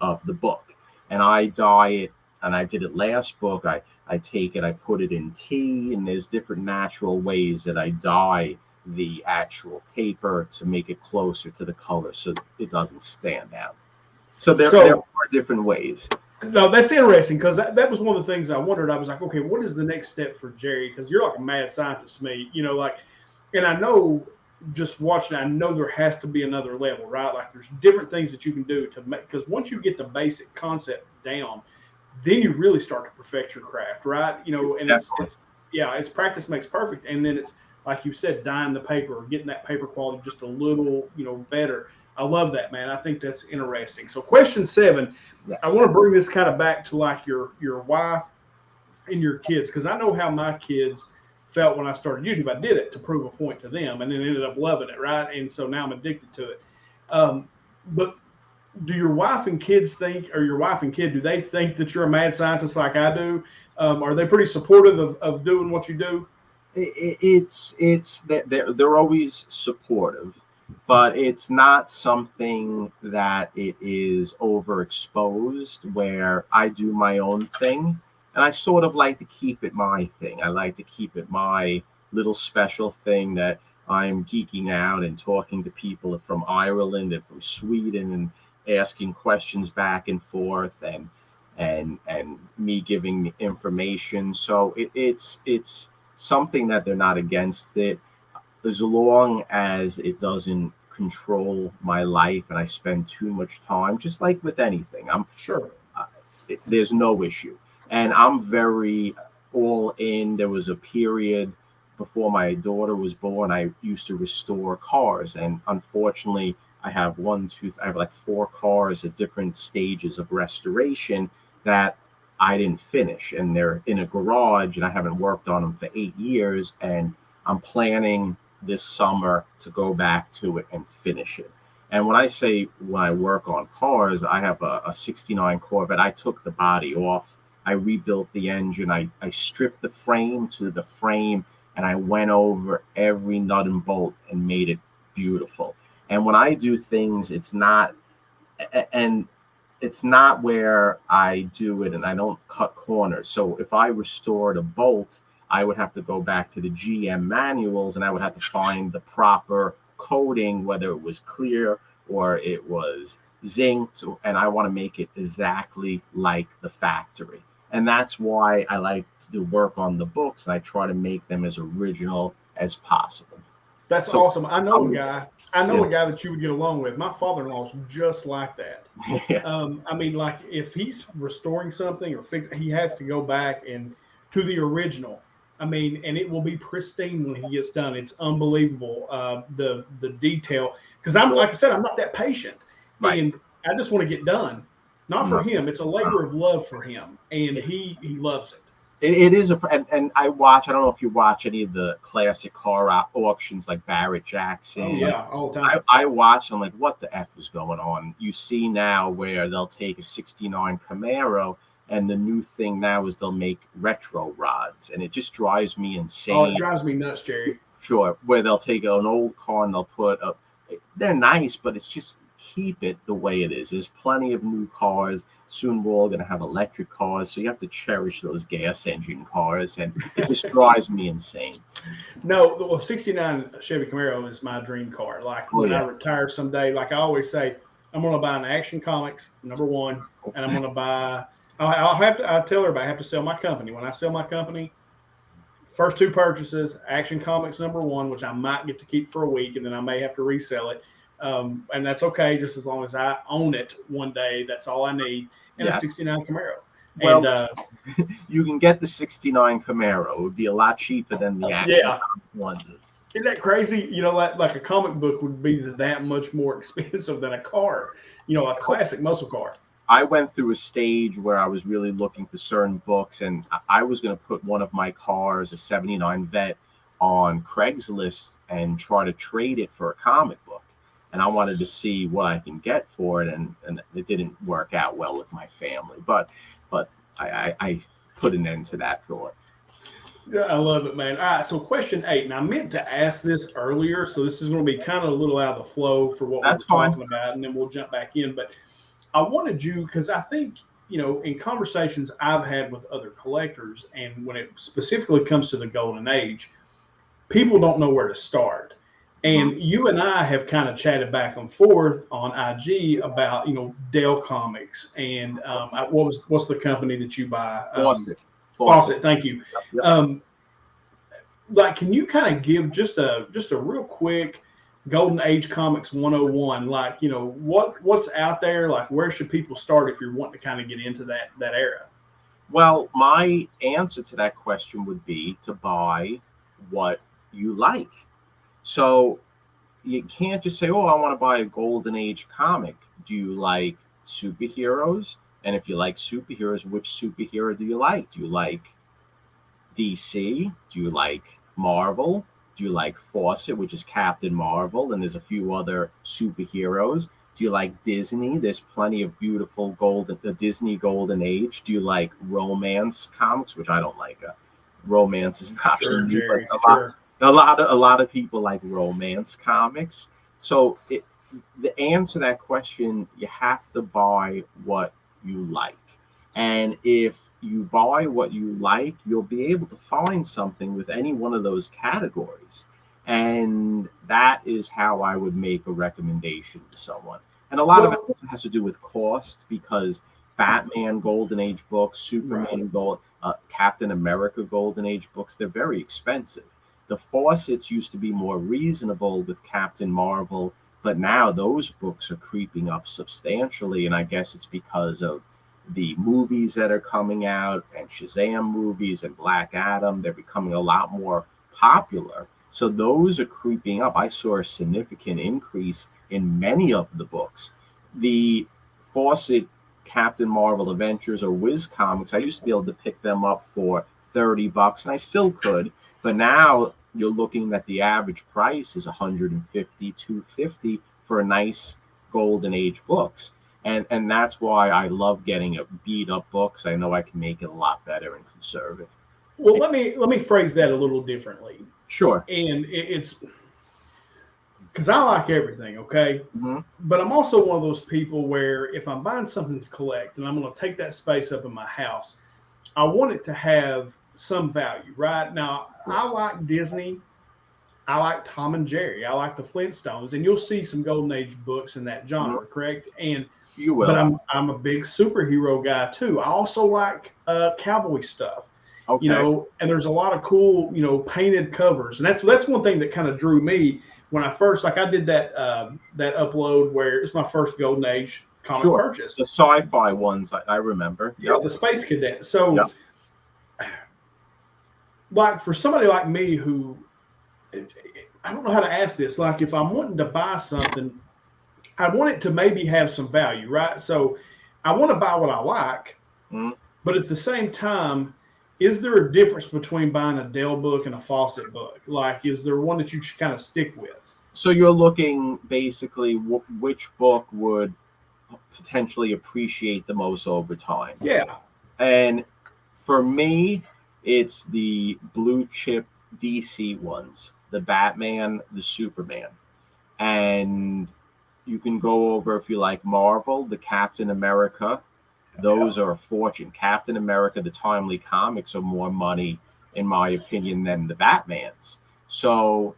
of the book. And I dye it, and I did it last book. I take it, I put it in tea, and there's different natural ways that I dye the actual paper to make it closer to the color so it doesn't stand out. So there are different ways. No, that's interesting, because that was one of the things I wondered. I was like, okay, what is the next step for Jerry? Because you're like a mad scientist to me, and I know just watching, I know there has to be another level, right? Like there's different things that you can do to make, because once you get the basic concept down, then you really start to perfect your craft, right? And it's practice makes perfect. And then it's like you said, dyeing the paper or getting that paper quality just a little, better. I love that, man. I think that's interesting. So question 7, Yes. I want to bring this kind of back to like your wife and your kids, because I know how my kids felt when I started YouTube. I did it to prove a point to them, and then ended up loving it, right? And so now I'm addicted to it. But do your wife and kids do they think that you're a mad scientist like I do? Are they pretty supportive of doing what you do? It's they're always supportive, but it's not something that it is overexposed where I do my own thing. And I sort of like to keep it my thing. I like to keep it my little special thing that I'm geeking out and talking to people from Ireland and from Sweden and asking questions back and forth, and me giving information. So it's something that they're not against it, as long as it doesn't control my life and I spend too much time, just like with anything. I'm sure there's no issue. And I'm very all in. There was a period before my daughter was born, I used to restore cars. And unfortunately, I have like 4 cars at different stages of restoration that I didn't finish. And they're in a garage, and I haven't worked on them for 8 years. And I'm planning this summer to go back to it and finish it. And when I work on cars, I have a 69 Corvette. I took the body off I rebuilt the engine. I stripped the frame to the frame, and I went over every nut and bolt and made it beautiful. And when I do things, and it's not where I do it and I don't cut corners. So if I restored a bolt, I would have to go back to the GM manuals and I would have to find the proper coating, whether it was clear or it was zinced, and I want to make it exactly like the factory. And that's why I like to work on the books, and I try to make them as original as possible. That's So, awesome. I know a guy. I know yeah. a guy that you would get along with. My father-in-law's just like that. Yeah. I mean, like if he's restoring something or he has to go back and to the original. I mean, and it will be pristine when he gets done. It's unbelievable, the detail. Because I'm Sure. like I said, I'm not that patient, Right. and I just want to get done. Not for No. him. It's a labor of love for him, and he loves it. It is and I watch. I don't know if you watch any of the classic car auctions like Barrett Jackson. Oh yeah, all the time. I watch. I'm like, what the F is going on? You see now where they'll take a '69 Camaro, and the new thing now is they'll make retro rods, and it just drives me insane. Oh, it drives me nuts, Jerry. Sure, where they'll take an old car and they'll put up. They're nice, but it's just keep it the way it is. There's plenty of new cars. Soon we're all going to have electric cars, so you have to cherish those gas engine cars, and it just drives me insane. No, well, '69 Chevy Camaro is my dream car. Like when I retire someday, like I always say, I'm going to buy an Action Comics #1, and I'm going to buy. I tell everybody I have to sell my company. When I sell my company, first two purchases, Action Comics #1, which I might get to keep for a week, and then I may have to resell it. And that's okay, just as long as I own it one day. That's all I need. And a '69 Camaro. Well, And you can get the '69 Camaro. It would be a lot cheaper than the Action ones. Isn't that crazy? You know, like a comic book would be that much more expensive than a car. You know, a classic muscle car. I went through a stage where I was really looking for certain books, and I was going to put one of my cars, a '79 Vet, on Craigslist and try to trade it for a comic book. And I wanted to see what I can get for it, and it didn't work out well with my family. But I put an end to that thought. Yeah, I love it, man. All right, so question 8, and I meant to ask this earlier, so this is going to be kind of a little out of the flow for what we're talking about, and then we'll jump back in. But I wanted you, because I think, you know, in conversations I've had with other collectors, and when it specifically comes to the golden age, people don't know where to start. And you and I have kind of chatted back and forth on IG about, you know, Dell Comics and what's the company that you buy? Fawcett. Thank you. Yep. Like, can you kind of give just a real quick Golden Age Comics 101? Like, you know, what's out there? Like, where should people start if you're wanting to kind of get into that era? Well, my answer to that question would be to buy what you like. So you can't just say, oh, I want to buy a Golden Age comic. Do you like superheroes? And if you like superheroes, which superhero do you like? Do you like DC? Do you like Marvel? Do you like Fawcett, which is Captain Marvel? And there's a few other superheroes. Do you like Disney? There's plenty of beautiful the Disney Golden Age. Do you like romance comics, which I don't like? Romance is not Sure, Jerry, but a lot of people like romance comics. So the answer to that question, you have to buy what you like. And if you buy what you like, you'll be able to find something with any one of those categories. And that is how I would make a recommendation to someone. And a lot of it has to do with cost, because Batman Golden Age books, Superman Captain America Golden Age books, they're very expensive. The Fawcett's used to be more reasonable with Captain Marvel, but now those books are creeping up substantially. And I guess it's because of the movies that are coming out, and Shazam movies and Black Adam. They're becoming a lot more popular. So those are creeping up. I saw a significant increase in many of the books. The Fawcett Captain Marvel Adventures or Wiz Comics, I used to be able to pick them up for $30, and I still could. But now you're looking at the average price is $150, $250 for a nice Golden Age books. And that's why I love getting a beat up book, because I know I can make it a lot better and conserve it. Well, let me phrase that a little differently, Sure. and it's because I like everything, okay? Hmm. But I'm also one of those people where if I'm buying something to collect and I'm going to take that space up in my house, I want it to have some value, right? Now, I like Disney. I like Tom and Jerry. I like the Flintstones, and you'll see some Golden Age books in that Hmm. genre, correct? And You but will. I'm a big superhero guy too. I also like cowboy stuff, Okay. and there's a lot of cool, painted covers, and that's one thing that kind of drew me when I first like I did that upload where it's my first Golden Age comic Sure. The purchase. sci-fi ones, I remember. Yeah, Yep. the Space Cadet. So, Yep. like for somebody like me who I don't know how to ask this, like if I'm wanting to buy something, I want it to maybe have some value, right? So I want to buy what I like, Mm. but at the same time, is there a difference between buying a Dell book and a Fawcett book? Like, is there one that you should kind of stick with? So you're looking basically which book would potentially appreciate the most over time. Yeah. And for me, it's the blue chip DC ones, the Batman, the Superman. And you can go over, if you like Marvel, the Captain America. Yeah. Those are a fortune. Captain America, the timely comics are more money, in my opinion, than the Batmans. So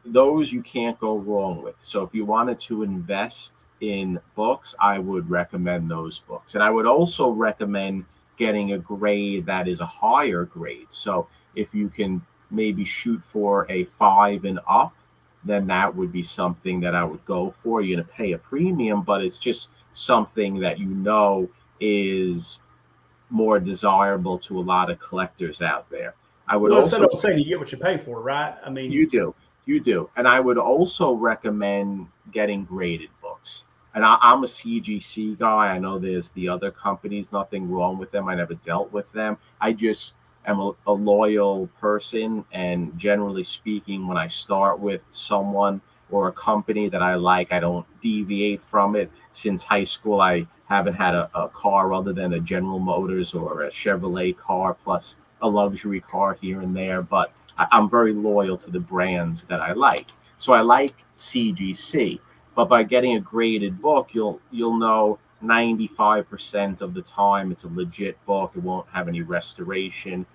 those you can't go wrong with. So if you wanted to invest in books, I would recommend those books. And I would also recommend getting a grade that is a higher grade. So if you can maybe shoot for a 5 and up, then that would be something that I would go for. You're going to pay a premium, but it's just something that is more desirable to a lot of collectors out there. I would Well, instead also of saying you get what you pay for, right? I mean, you do. You do. And I would also recommend getting graded books. And I'm a CGC guy. I know there's the other companies, nothing wrong with them. I never dealt with them. I just am a loyal person. And generally speaking, when I start with someone or a company that I like, I don't deviate from it. Since high school, I haven't had a car other than a General Motors or a Chevrolet car, plus a luxury car here and there. But I'm very loyal to the brands that I like. So I like CGC, but by getting a graded book, you'll know 95% of the time it's a legit book. It won't have any restoration.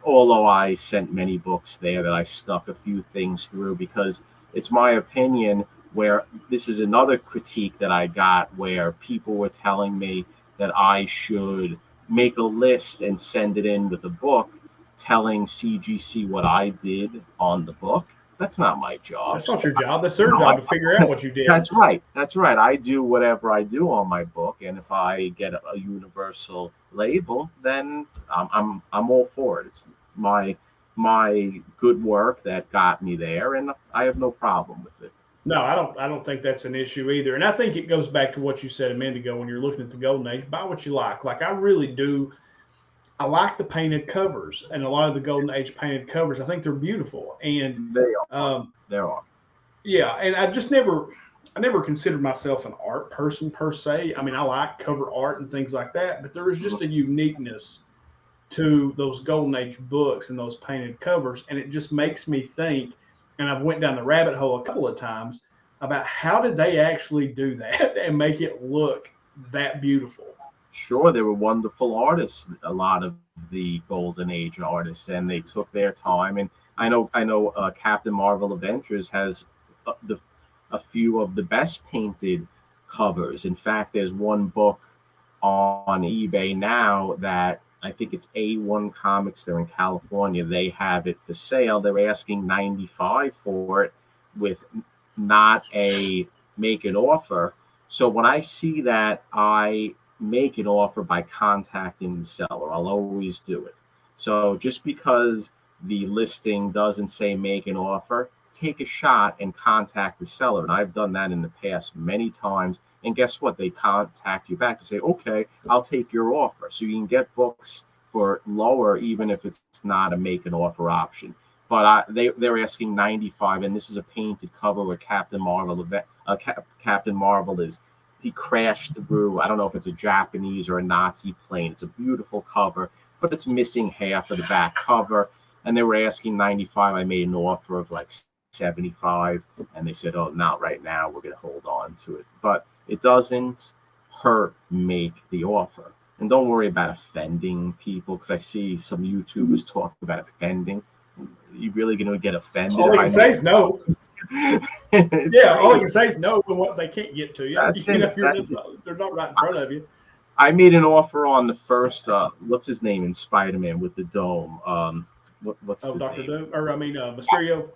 Although I sent many books there that I stuck a few things through, because it's my opinion, where this is another critique that I got, where people were telling me that I should make a list and send it in with a book telling CGC what I did on the book. That's not my job. that's not your job. That's their No, job to figure out what you did. that's right. That's right. I do whatever I do on my book, and if I get a universal label, then I'm all for it. It's my good work that got me there, and I have no problem with it. No, I don't think that's an issue either. And I think it goes back to what you said a minute ago when you're looking at the Golden Age. Buy what you like. Like I really do. I like the painted covers and a lot of the Golden Age painted covers. I think they're beautiful. And They are. um, There are. yeah, and I never considered myself an art person per se. I mean, I like cover art and things like that, but there is just a uniqueness to those Golden Age books and those painted covers, and it just makes me think. And I've went down the rabbit hole a couple of times about how did they actually do that and make it look that beautiful. Sure, they were wonderful artists. A lot of the Golden Age artists, and they took their time. And I know, Captain Marvel Adventures has a few of the best painted covers. In fact, there's one book on eBay now that I think it's A1 Comics. They're in California. They have it for sale. They're asking 95 for it with not a make an offer. So when I see that, I make an offer by contacting the seller. I'll always do it. So just because the listing doesn't say make an offer, take a shot and contact the seller. And I've done that in the past many times. And guess what? They contact you back to say, okay, I'll take your offer. So you can get books for lower, even if it's not a make an offer option. But they're asking 95, and this is a painted cover where Captain Marvel is he crashed through. I don't know if it's a Japanese or a Nazi plane. It's a beautiful cover, but it's missing half of the back cover. And they were asking 95. I made an offer of like 75, and they said, "Oh, not right now. We're going to hold on to it." But it doesn't hurt make the offer. And don't worry about offending people, because I see some YouTubers talk about offending. You really going to get offended? All they can say is no. Yeah, all they can say is no when what they can't get to you. They're not right in front of you. I made an offer on the first, what's his name in Spider-Man with the dome? What's his Dr. name? Doom, or I mean, Mysterio.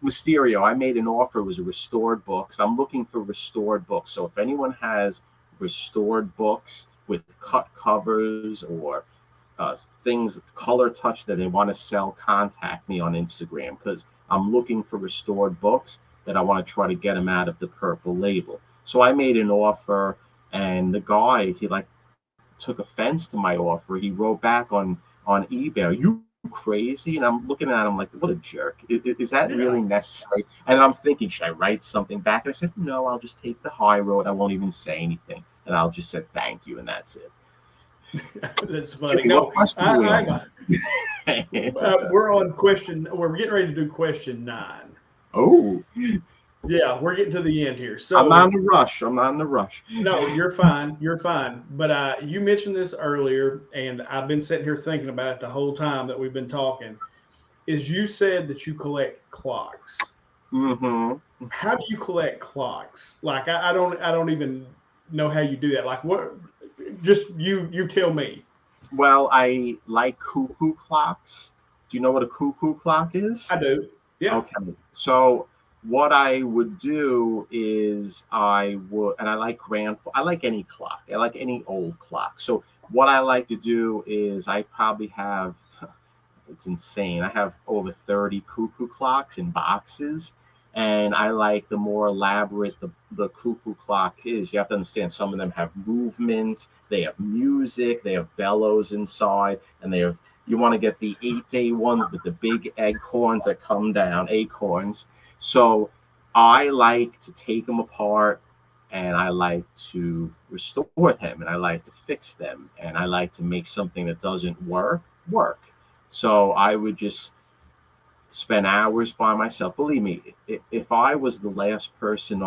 Mysterio. I made an offer. It was a restored book. So I'm looking for restored books. So if anyone has restored books with cut covers or things color touch that they want to sell, contact me on Instagram, because I'm looking for restored books that I want to try to get them out of the purple label. So I made an offer, and the guy, he like took offense to my offer. He wrote back on eBay, "Are you crazy?" And I'm looking at him like, what a jerk. Is that really necessary? And I'm thinking, should I write something back? And I said, no, I'll just take the high road. I won't even say anything, and I'll just say thank you, and that's it. That's funny. No, we're on question. We're getting ready to do question 9. Oh, yeah, we're getting to the end here. So I'm not in a rush. No, you're fine. You're fine. But you mentioned this earlier, and I've been sitting here thinking about it the whole time that we've been talking. Is you said that you collect clocks. Mm-hmm. How do you collect clocks? Like I don't even know how you do that. Like what? Just you tell me. Well, I like cuckoo clocks. Do you know what a cuckoo clock is? I do. Yeah. Okay. So what I would do is I like any clock. I like any old clock. So what I like to do is I probably have, it's insane, I have over 30 cuckoo clocks in boxes. And I like the more elaborate the cuckoo clock is. You have to understand, some of them have movement, they have music, they have bellows inside, and you want to get the 8-day ones with the big acorns that come down, acorns. So I like to take them apart, and I like to restore them, and I like to fix them, and I like to make something that doesn't work. So I would just spend hours by myself. Believe me, if I was the last person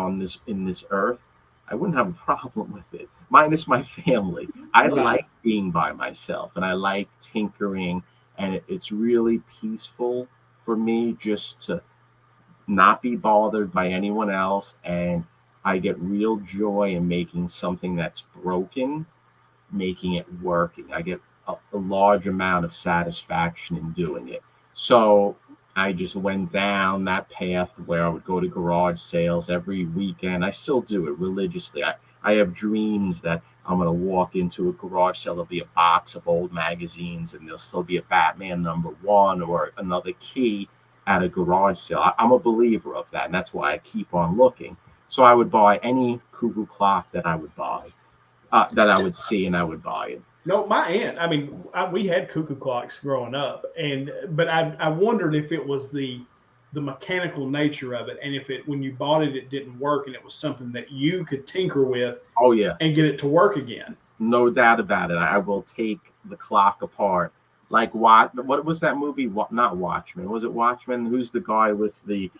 in this earth, I wouldn't have a problem with it, minus my family. I like being by myself, and I like tinkering, and it's really peaceful for me just to not be bothered by anyone else. And I get real joy in making something that's broken, making it working. I get a large amount of satisfaction in doing it. So I just went down that path where I would go to garage sales every weekend. I still do it religiously. I have dreams that I'm going to walk into a garage sale. There'll be a box of old magazines, and there'll still be a Batman #1 or another key at a garage sale. I'm a believer of that, and that's why I keep on looking. So I would buy any cuckoo clock that I would buy, that I would see, and I would buy it. No, my aunt. I mean, we had cuckoo clocks growing up, but I wondered if it was the mechanical nature of it, and if when you bought it, it didn't work, and it was something that you could tinker with. Oh yeah, and get it to work again. No doubt about it. I will take the clock apart. Like what was that movie? Not Watchmen. Was it Watchmen? Who's the guy with the?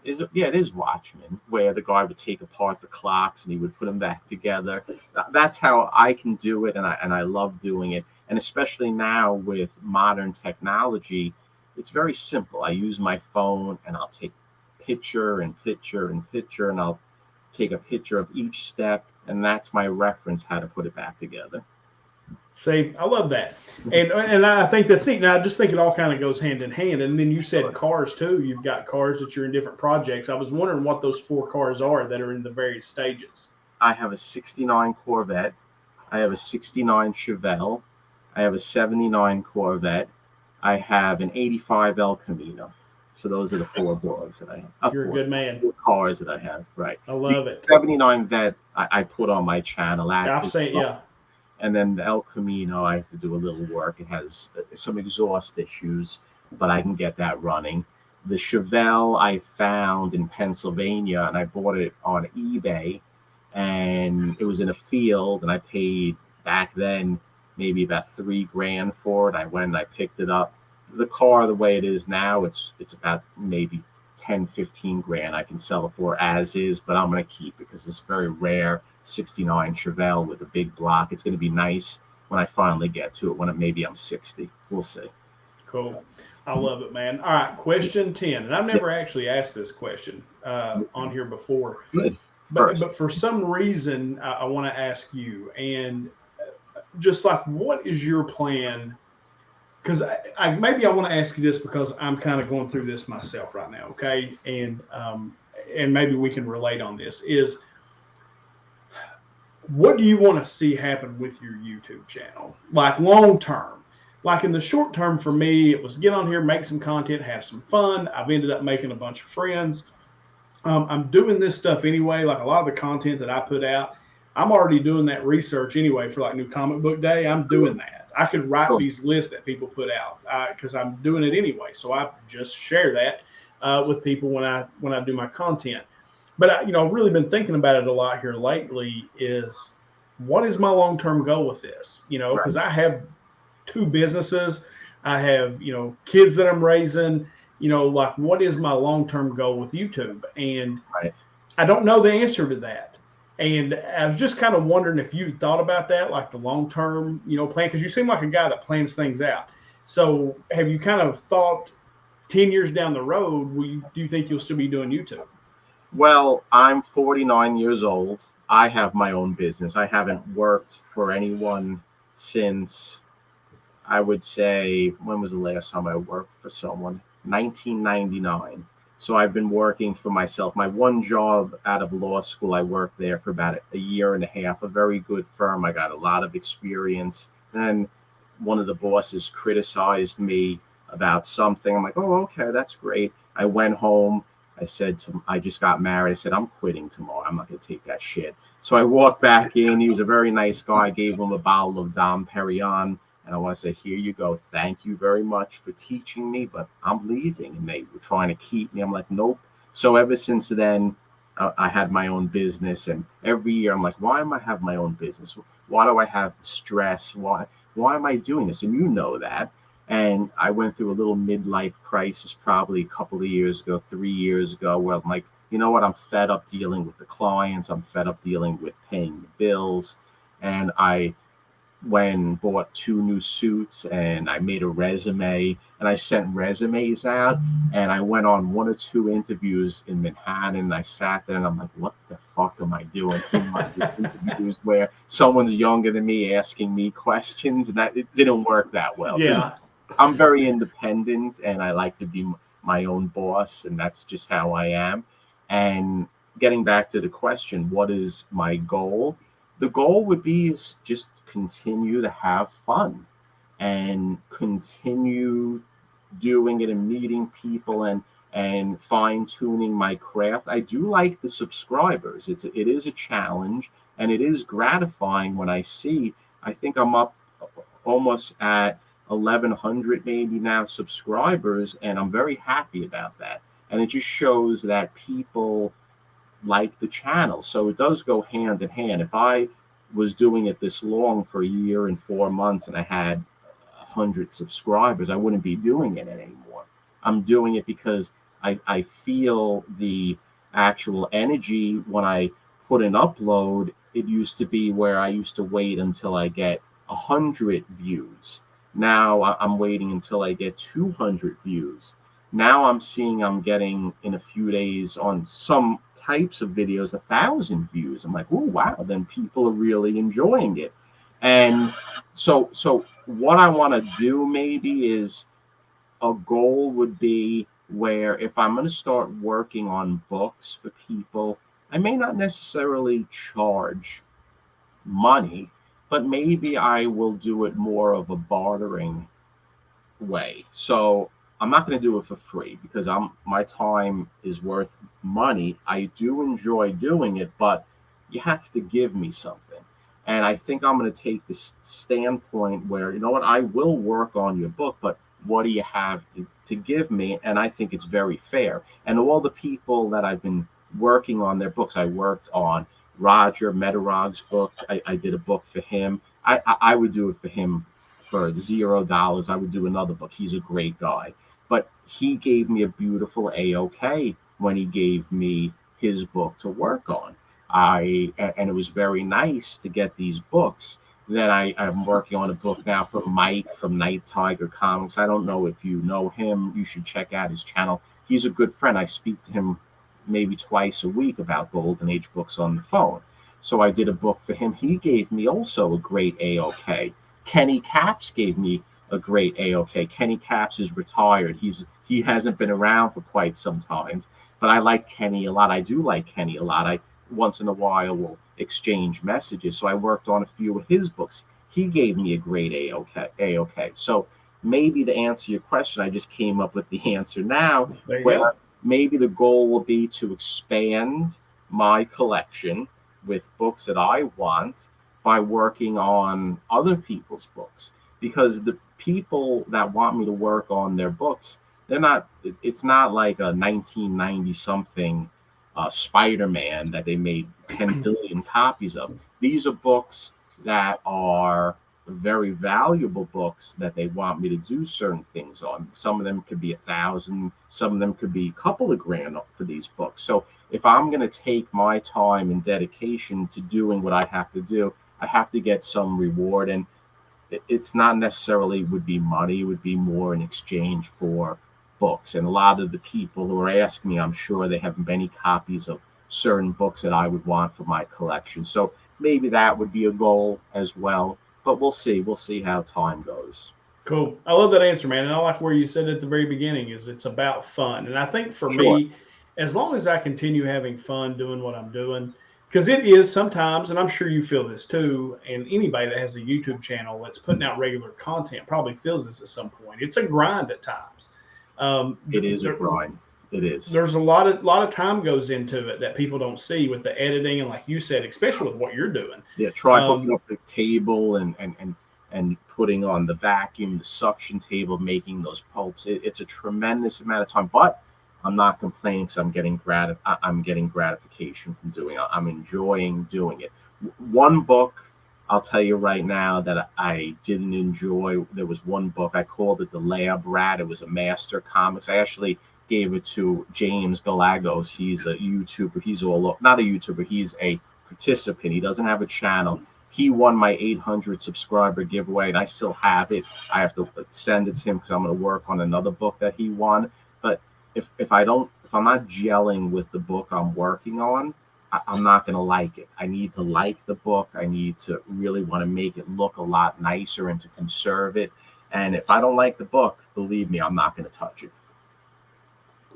It is Watchmen, where the guy would take apart the clocks and he would put them back together. That's how I can do it, and I love doing it. And especially now with modern technology, it's very simple. I use my phone, and I'll take picture and picture and picture, and I'll take a picture of each step, and that's my reference how to put it back together. See, I love that. And I think that's neat. Now, I just think it all kind of goes hand in hand. And then you said cars, too. You've got cars that you're in different projects. I was wondering what those 4 cars are that are in the various stages. I have a 69 Corvette. I have a 69 Chevelle. I have a 79 Corvette. I have an 85 El Camino. So those are the 4 doors that I have. You're a good man. 4 cars that I have, right. I love it. 79 Vet I put on my channel. I've seen, yeah. And then the El Camino, I have to do a little work. It has some exhaust issues, but I can get that running. The Chevelle I found in Pennsylvania, and I bought it on eBay. and it was in a field, and I paid back then maybe about $3,000 for it. I went and I picked it up. The car, the way it is now, it's about maybe 10, 15 grand I can sell it for as is, but I'm going to keep it because it's very rare 69 Chevelle with a big block. It's going to be nice when I finally get to it, when maybe I'm 60. We'll see. Cool. I love it, man. All right, question 10. And I've never Yes. actually asked this question on here before. Good. But for some reason, I want to ask you, and just like, what is your plan? Because maybe I want to ask you this because I'm kind of going through this myself right now, okay? And maybe we can relate on this. Is what do you want to see happen with your YouTube channel, like long term? Like in the short term, for me, it was get on here, make some content, have some fun. I've ended up making a bunch of friends. I'm doing this stuff anyway. Like a lot of the content that I put out, I'm already doing that research anyway for like New Comic Book Day. I'm doing that. I could write these lists that people put out because I'm doing it anyway. So I just share that with people when I do my content. But I've really been thinking about it a lot here lately. Is what is my long-term goal with this? Because I have 2 businesses. I have kids that I'm raising. Like what is my long-term goal with YouTube? And I don't know the answer to that. And I was just kind of wondering if you thought about that, like the long-term, plan, because you seem like a guy that plans things out. So have you kind of thought 10 years down the road, do you think you'll still be doing YouTube? Well, I'm 49 years old. I have my own business. I haven't worked for anyone since, I would say, when was the last time I worked for someone? 1999. So I've been working for myself. My one job out of law school, I worked there for about a year and a half, a very good firm. I got a lot of experience. Then one of the bosses criticized me about something. I'm like, oh, okay, that's great. I went home. I just got married. I said, I'm quitting tomorrow. I'm not going to take that shit. So I walked back in. He was a very nice guy. I gave him a bottle of Dom Perignon. And I want to say, here you go. Thank you very much for teaching me, but I'm leaving. And they were trying to keep me. I'm like, nope. So ever since then, I had my own business. And every year I'm like, why am I have my own business? Why do I have stress? Why am I doing this? And you know that. And I went through a little midlife crisis probably a couple of years ago, 3 years ago, where I'm like, you know what? I'm fed up dealing with the clients. I'm fed up dealing with paying the bills. And I bought 2 new suits, and I made a resume, and I sent resumes out, and I went on 1 or 2 interviews in Manhattan, and I sat there and I'm like, what the fuck am I doing in my interviews where someone's younger than me asking me questions? And that it didn't work that well. Yeah. I'm very independent and I like to be my own boss, and that's just how I am. And getting back to the question, what is my goal? The goal would be is just continue to have fun and continue doing it and meeting people and fine tuning my craft. I do like the subscribers. It is a challenge, and it is gratifying when I think I'm up almost at 1,100 maybe now subscribers, and I'm very happy about that. And it just shows that people like the channel. So it does go hand in hand. If I was doing it this long for a year and 4 months and I had 100 subscribers, I wouldn't be doing it anymore. I'm doing it because I feel the actual energy when I put an upload. It used to be where I used to wait until I get 100 views. Now I'm waiting until I get 200 views. Now I'm seeing I'm getting in a few days on some types of videos 1,000 views. I'm like, oh wow, then people are really enjoying it. And so what I want to do maybe is a goal would be where if I'm going to start working on books for people, I may not necessarily charge money, but maybe I will do it more of a bartering way. So I'm not going to do it for free because my time is worth money. I do enjoy doing it, but you have to give me something. And I think I'm going to take this standpoint where, you know what, I will work on your book, but what do you have to give me? And I think it's very fair. And all the people that I've been working on their books, I worked on Roger Metarog's book. I did a book for him. I would do it for him for $0. I would do another book. He's a great guy. But he gave me a beautiful AOK when he gave me his book to work on. And it was very nice to get these books. Then I'm working on a book now for Mike from Night Tiger Comics. I don't know if you know him. You should check out his channel. He's a good friend. I speak to him maybe twice a week about Golden Age books on the phone. So I did a book for him. He gave me also a great AOK. Kenny Caps gave me a great AOK. Kenny Caps is retired. He hasn't been around for quite some time, but I like Kenny a lot. I do like Kenny a lot. I once in a while will exchange messages. So I worked on a few of his books. He gave me a great AOK. So maybe to answer your question, I just came up with the answer now. Where maybe the goal will be to expand my collection with books that I want by working on other people's books, because the people that want me to work on their books, it's not like a 1990 something Spider-Man that they made 10 billion copies of. These are books that are very valuable books that they want me to do certain things on. Some of them could be 1,000, some of them could be a couple of grand for these books. So if I'm going to take my time and dedication to doing what I have to do, I have to get some reward. And it's not necessarily would be money, it would be more in exchange for books. And a lot of the people who are asking me, I'm sure they have many copies of certain books that I would want for my collection. So maybe that would be a goal as well. But we'll see. We'll see how time goes. Cool. I love that answer, man. And I like where you said at the very beginning is it's about fun. And I think for me, as long as I continue having fun doing what I'm doing, because it is sometimes, and I'm sure you feel this too, and anybody that has a YouTube channel that's putting out regular content probably feels this at some point. It's a grind at times. It is a grind. It is. There's a lot of time goes into it that people don't see with the editing, and like you said, especially with what you're doing. Yeah, try hooking up the table and putting on the vacuum, the suction table, making those pulps. It's a tremendous amount of time, but I'm not complaining because I'm getting gratification from doing it. I'm enjoying doing it. One book I'll tell you right now that I didn't enjoy. There was one book, I called it The Lab Rat. It was a master comics. I actually gave it to James Galagos. He's a YouTuber. He's not a YouTuber. He's a participant. He doesn't have a channel. He won my 800 subscriber giveaway, and I still have it. I have to send it to him because I'm going to work on another book that he won. But if I'm not gelling with the book I'm working on, I'm not going to like it. I need to like the book. I need to really want to make it look a lot nicer and to conserve it. And if I don't like the book, believe me, I'm not going to touch it.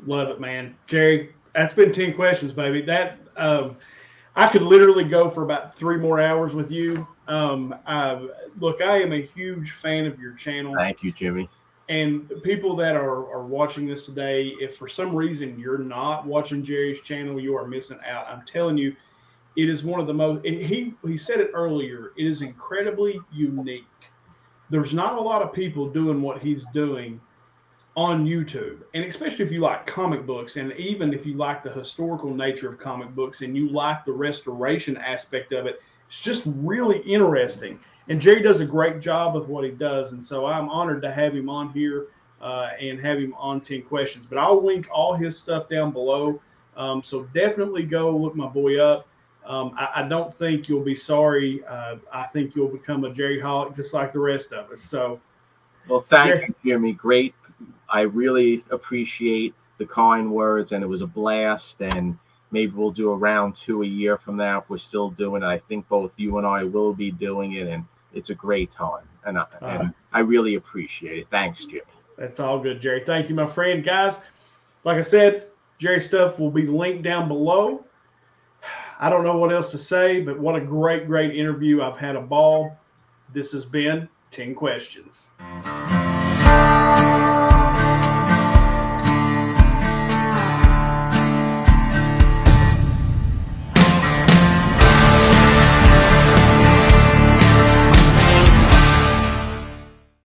Love it, man. Jerry, that's been 10 questions, baby. That I could literally go for about 3 more hours with you. Look, I am a huge fan of your channel. Thank you, Jimmy. And people that are watching this today, if for some reason you're not watching Jerry's channel, you are missing out. I'm telling you, it is one of the most, he said it earlier, it is incredibly unique. There's not a lot of people doing what he's doing on YouTube. And especially if you like comic books, and even if you like the historical nature of comic books and you like the restoration aspect of it, it's just really interesting. And Jerry does a great job with what he does. And so I'm honored to have him on here and have him on 10 questions. But I'll link all his stuff down below. So definitely go look my boy up. I don't think you'll be sorry. I think you'll become a Jerry Holic just like the rest of us. So, well, thank you, Jimmy. Great. I really appreciate the kind words, and it was a blast. And maybe we'll do a round 2 a year from now if we're still doing it. I think both you and I will be doing it, and it's a great time. And I really appreciate it. Thanks, Jimmy. That's all good, Jerry. Thank you, my friend. Guys, like I said, Jerry's stuff will be linked down below. I don't know what else to say, but what a great, great interview. I've had a ball. This has been 10 Questions.